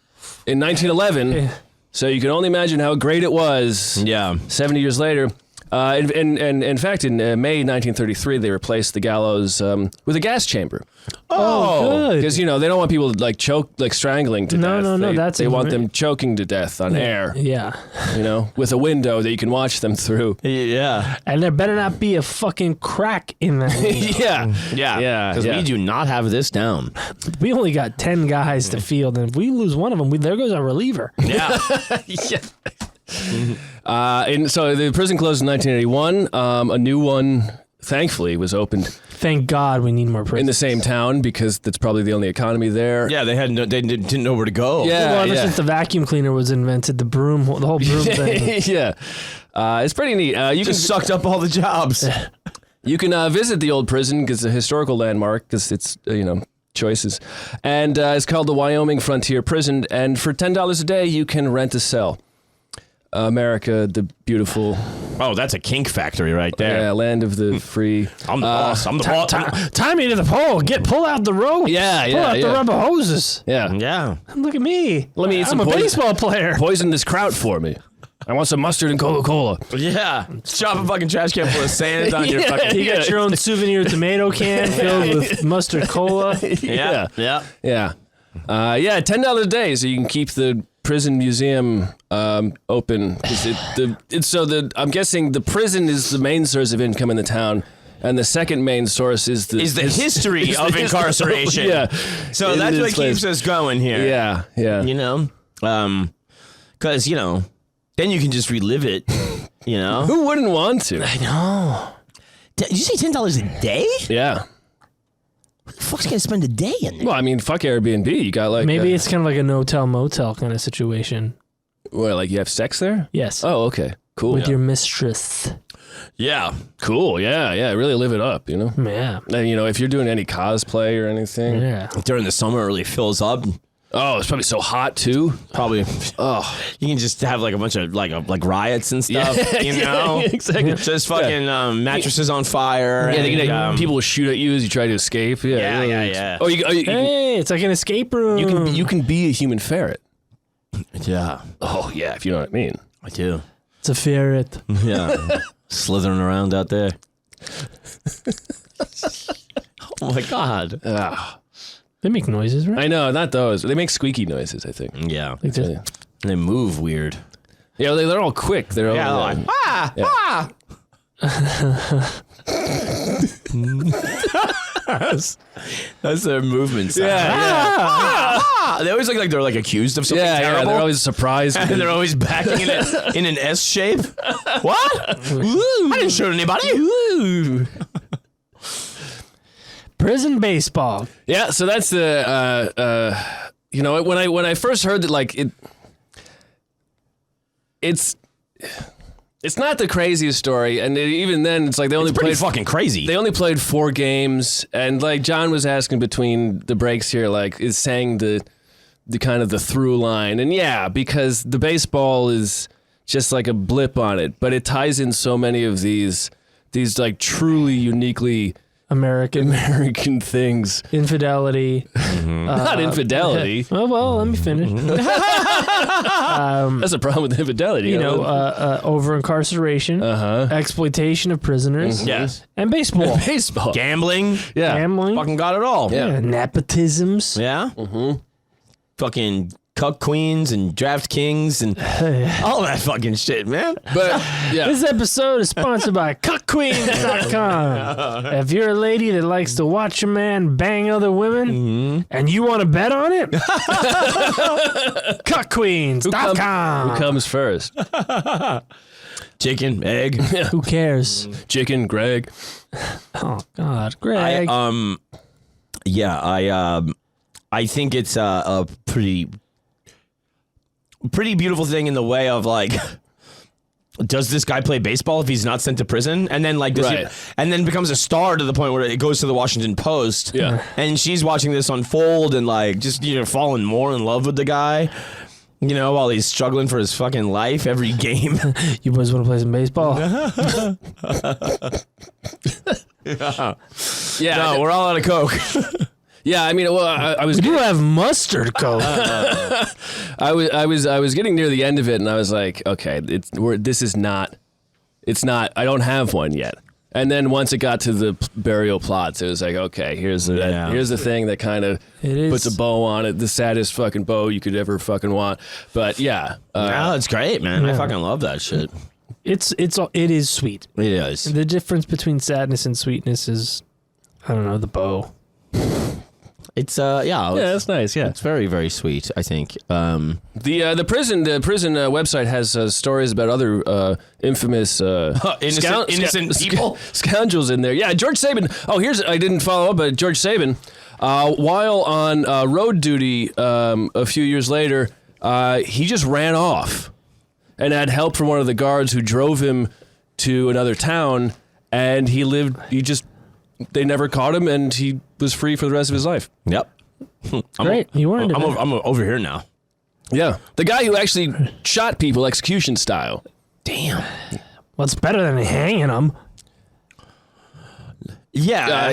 in 1911. So you can only imagine how great it was. Yeah. 70 years later. In fact, in May 1933, they replaced the gallows with a gas chamber. Oh, good. Because, they don't want people strangling to death. No. They want them choking to death on air. Yeah. With a window that you can watch them through. Yeah. And there better not be a fucking crack in that window. Yeah. Because we do not have this down. We only got 10 guys to field, and if we lose one of them, there goes our reliever. Yeah. And so the prison closed in 1981. A new one, thankfully, was opened Thank God we need more prisons. in the same town because that's probably the only economy there. Yeah, they didn't know where to go. Yeah. Well, ever since the vacuum cleaner was invented, the whole broom thing. Yeah. It's pretty neat. You Just sucked up all the jobs. You can visit the old prison because it's a historical landmark because it's, choices. And it's called the Wyoming Frontier Prison. And for $10 a day, you can rent a cell. America, the beautiful. Oh, that's a kink factory right there. Yeah, land of the free. I'm the boss. I'm the boss. Tie me to the pole. Pull out the rope. Pull out the rubber hoses. Yeah. Yeah. Look at me. Let me eat some I'm a poison. baseball player. Poison this kraut for me. I want some mustard and Coca-Cola. Yeah. Chop a fucking trash can full of sand on your fucking. You got your own souvenir tomato can filled with mustard cola. Yeah. Yeah. $10 a day, so you can keep the prison museum open. I'm guessing the prison is the main source of income in the town, and the second main source is the history of incarceration. Yeah. So that's what keeps us going here. Yeah. Because then you can just relive it. Who wouldn't want to? I know. Did you say $10 a day? Yeah. What the fuck's gonna spend a day in there? Well, I mean, fuck Airbnb. You got Maybe it's kind of like a no-tell motel kind of situation. What, you have sex there? Yes. Oh, okay. Cool. With your mistress. Yeah. Cool. Yeah. Really live it up, Yeah. And, if you're doing any cosplay or anything. Yeah. During the summer, it really fills up. Oh, it's probably so hot too. Probably. Oh, You can just have like a bunch of like riots and stuff. exactly. Just fucking mattresses on fire. Yeah, and, people will shoot at you as you try to escape. Yeah. Oh, Hey, it's like an escape room. you can be a human ferret. Yeah, Oh yeah, if you know what I mean. I do. It's a ferret. Yeah, slithering around out there. Oh my god. They make noises, right? I know, not those. They make squeaky noises, I think. Yeah, Like this. they move weird. Yeah, they're all quick. They're all like, ah. That's their movement sound. They always look like they're like accused of something terrible. They're always surprised. And they're always backing in an S shape. What? I didn't shoot anybody. Ooh. Prison baseball. Yeah, so that's the when I first heard that it's not the craziest story, and even then it's like they only It's pretty played fucking crazy. They only played 4 games, and like John was asking between the breaks here, is saying the kind of the through line, and yeah, because the baseball is just like a blip on it, but it ties in so many of these like truly uniquely American things. Infidelity. Not infidelity. Well, let me finish. That's a problem with infidelity. Over incarceration, exploitation of prisoners, Yes. and baseball. Baseball. Gambling. Yeah. Gambling. Fucking got it all. Yeah. Nepotisms. Yeah. Mm-hmm. Fucking cuck queens and draft kings and all that fucking shit, man. But yeah, This episode is sponsored by cuckqueens.com. If you're a lady that likes to watch a man bang other women and you want to bet on it, cuckqueens.com. who comes first? Chicken, egg. Who cares? Chicken, Greg. Oh, God. Greg. I think it's a pretty beautiful thing in the way of like, does this guy play baseball if he's not sent to prison? And then like, and then becomes a star to the point where it goes to the Washington Post. Yeah. And she's watching this unfold and like just falling more in love with the guy. While he's struggling for his fucking life every game. You boys want to play some baseball? Yeah. No, we're all out of Coke. Yeah, I mean, well, I was We do have mustard coke. I was getting near the end of it, and I was like, okay, it's not. I don't have one yet. And then once it got to the burial plots, it was like, okay, here's the thing that kind of puts a bow on it, the saddest fucking bow you could ever fucking want. But yeah, it's great, man. I fucking love that shit. It is sweet. It is. The difference between sadness and sweetness is, I don't know, the bow. It's that's nice. Yeah, it's very, very sweet, I think. The prison website has stories about other infamous innocent people, scoundrels in there. Yeah, George Sabin. Oh, I didn't follow up, but George Sabin, while on road duty a few years later, he just ran off and had help from one of the guards who drove him to another town, and they never caught him, and he was free for the rest of his life. Yep. Great. You earned it. I'm over here now. Yeah. The guy who actually shot people execution style. Damn. Well, it's better than hanging them. Yeah.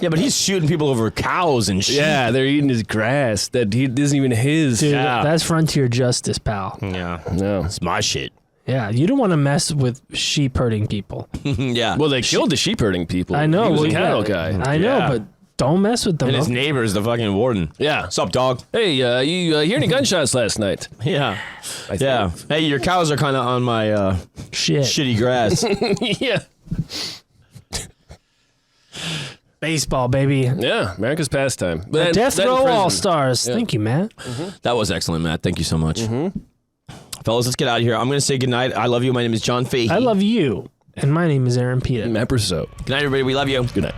Yeah, but he's shooting people over cows and shit. Yeah, they're eating his grass that isn't even his. Dude, Yeah. that's frontier justice, pal. Yeah. No. It's my shit. Yeah, you don't want to mess with sheep herding people. Yeah. Well, they killed the sheep herding people. I know. He was well, a cattle yeah. guy. I know, Yeah. but don't mess with them. And his huh? neighbor's the fucking warden. Yeah. What's up, dog? Hey, you hear any gunshots last night? Yeah. Yeah. Hey, your cows are kind of on my Shit. shitty grass. Yeah. Baseball, baby. Yeah, America's pastime. But Death then Row prison. All-Stars. Yeah. Thank you, Matt. That was excellent, Matt. Thank you so much. Fellas, let's get out of here. I'm going to say goodnight. I love you. My name is John Fahey. I love you. And my name is Aaron Pita. Matt Brousseau. Good night, everybody. We love you. Good night.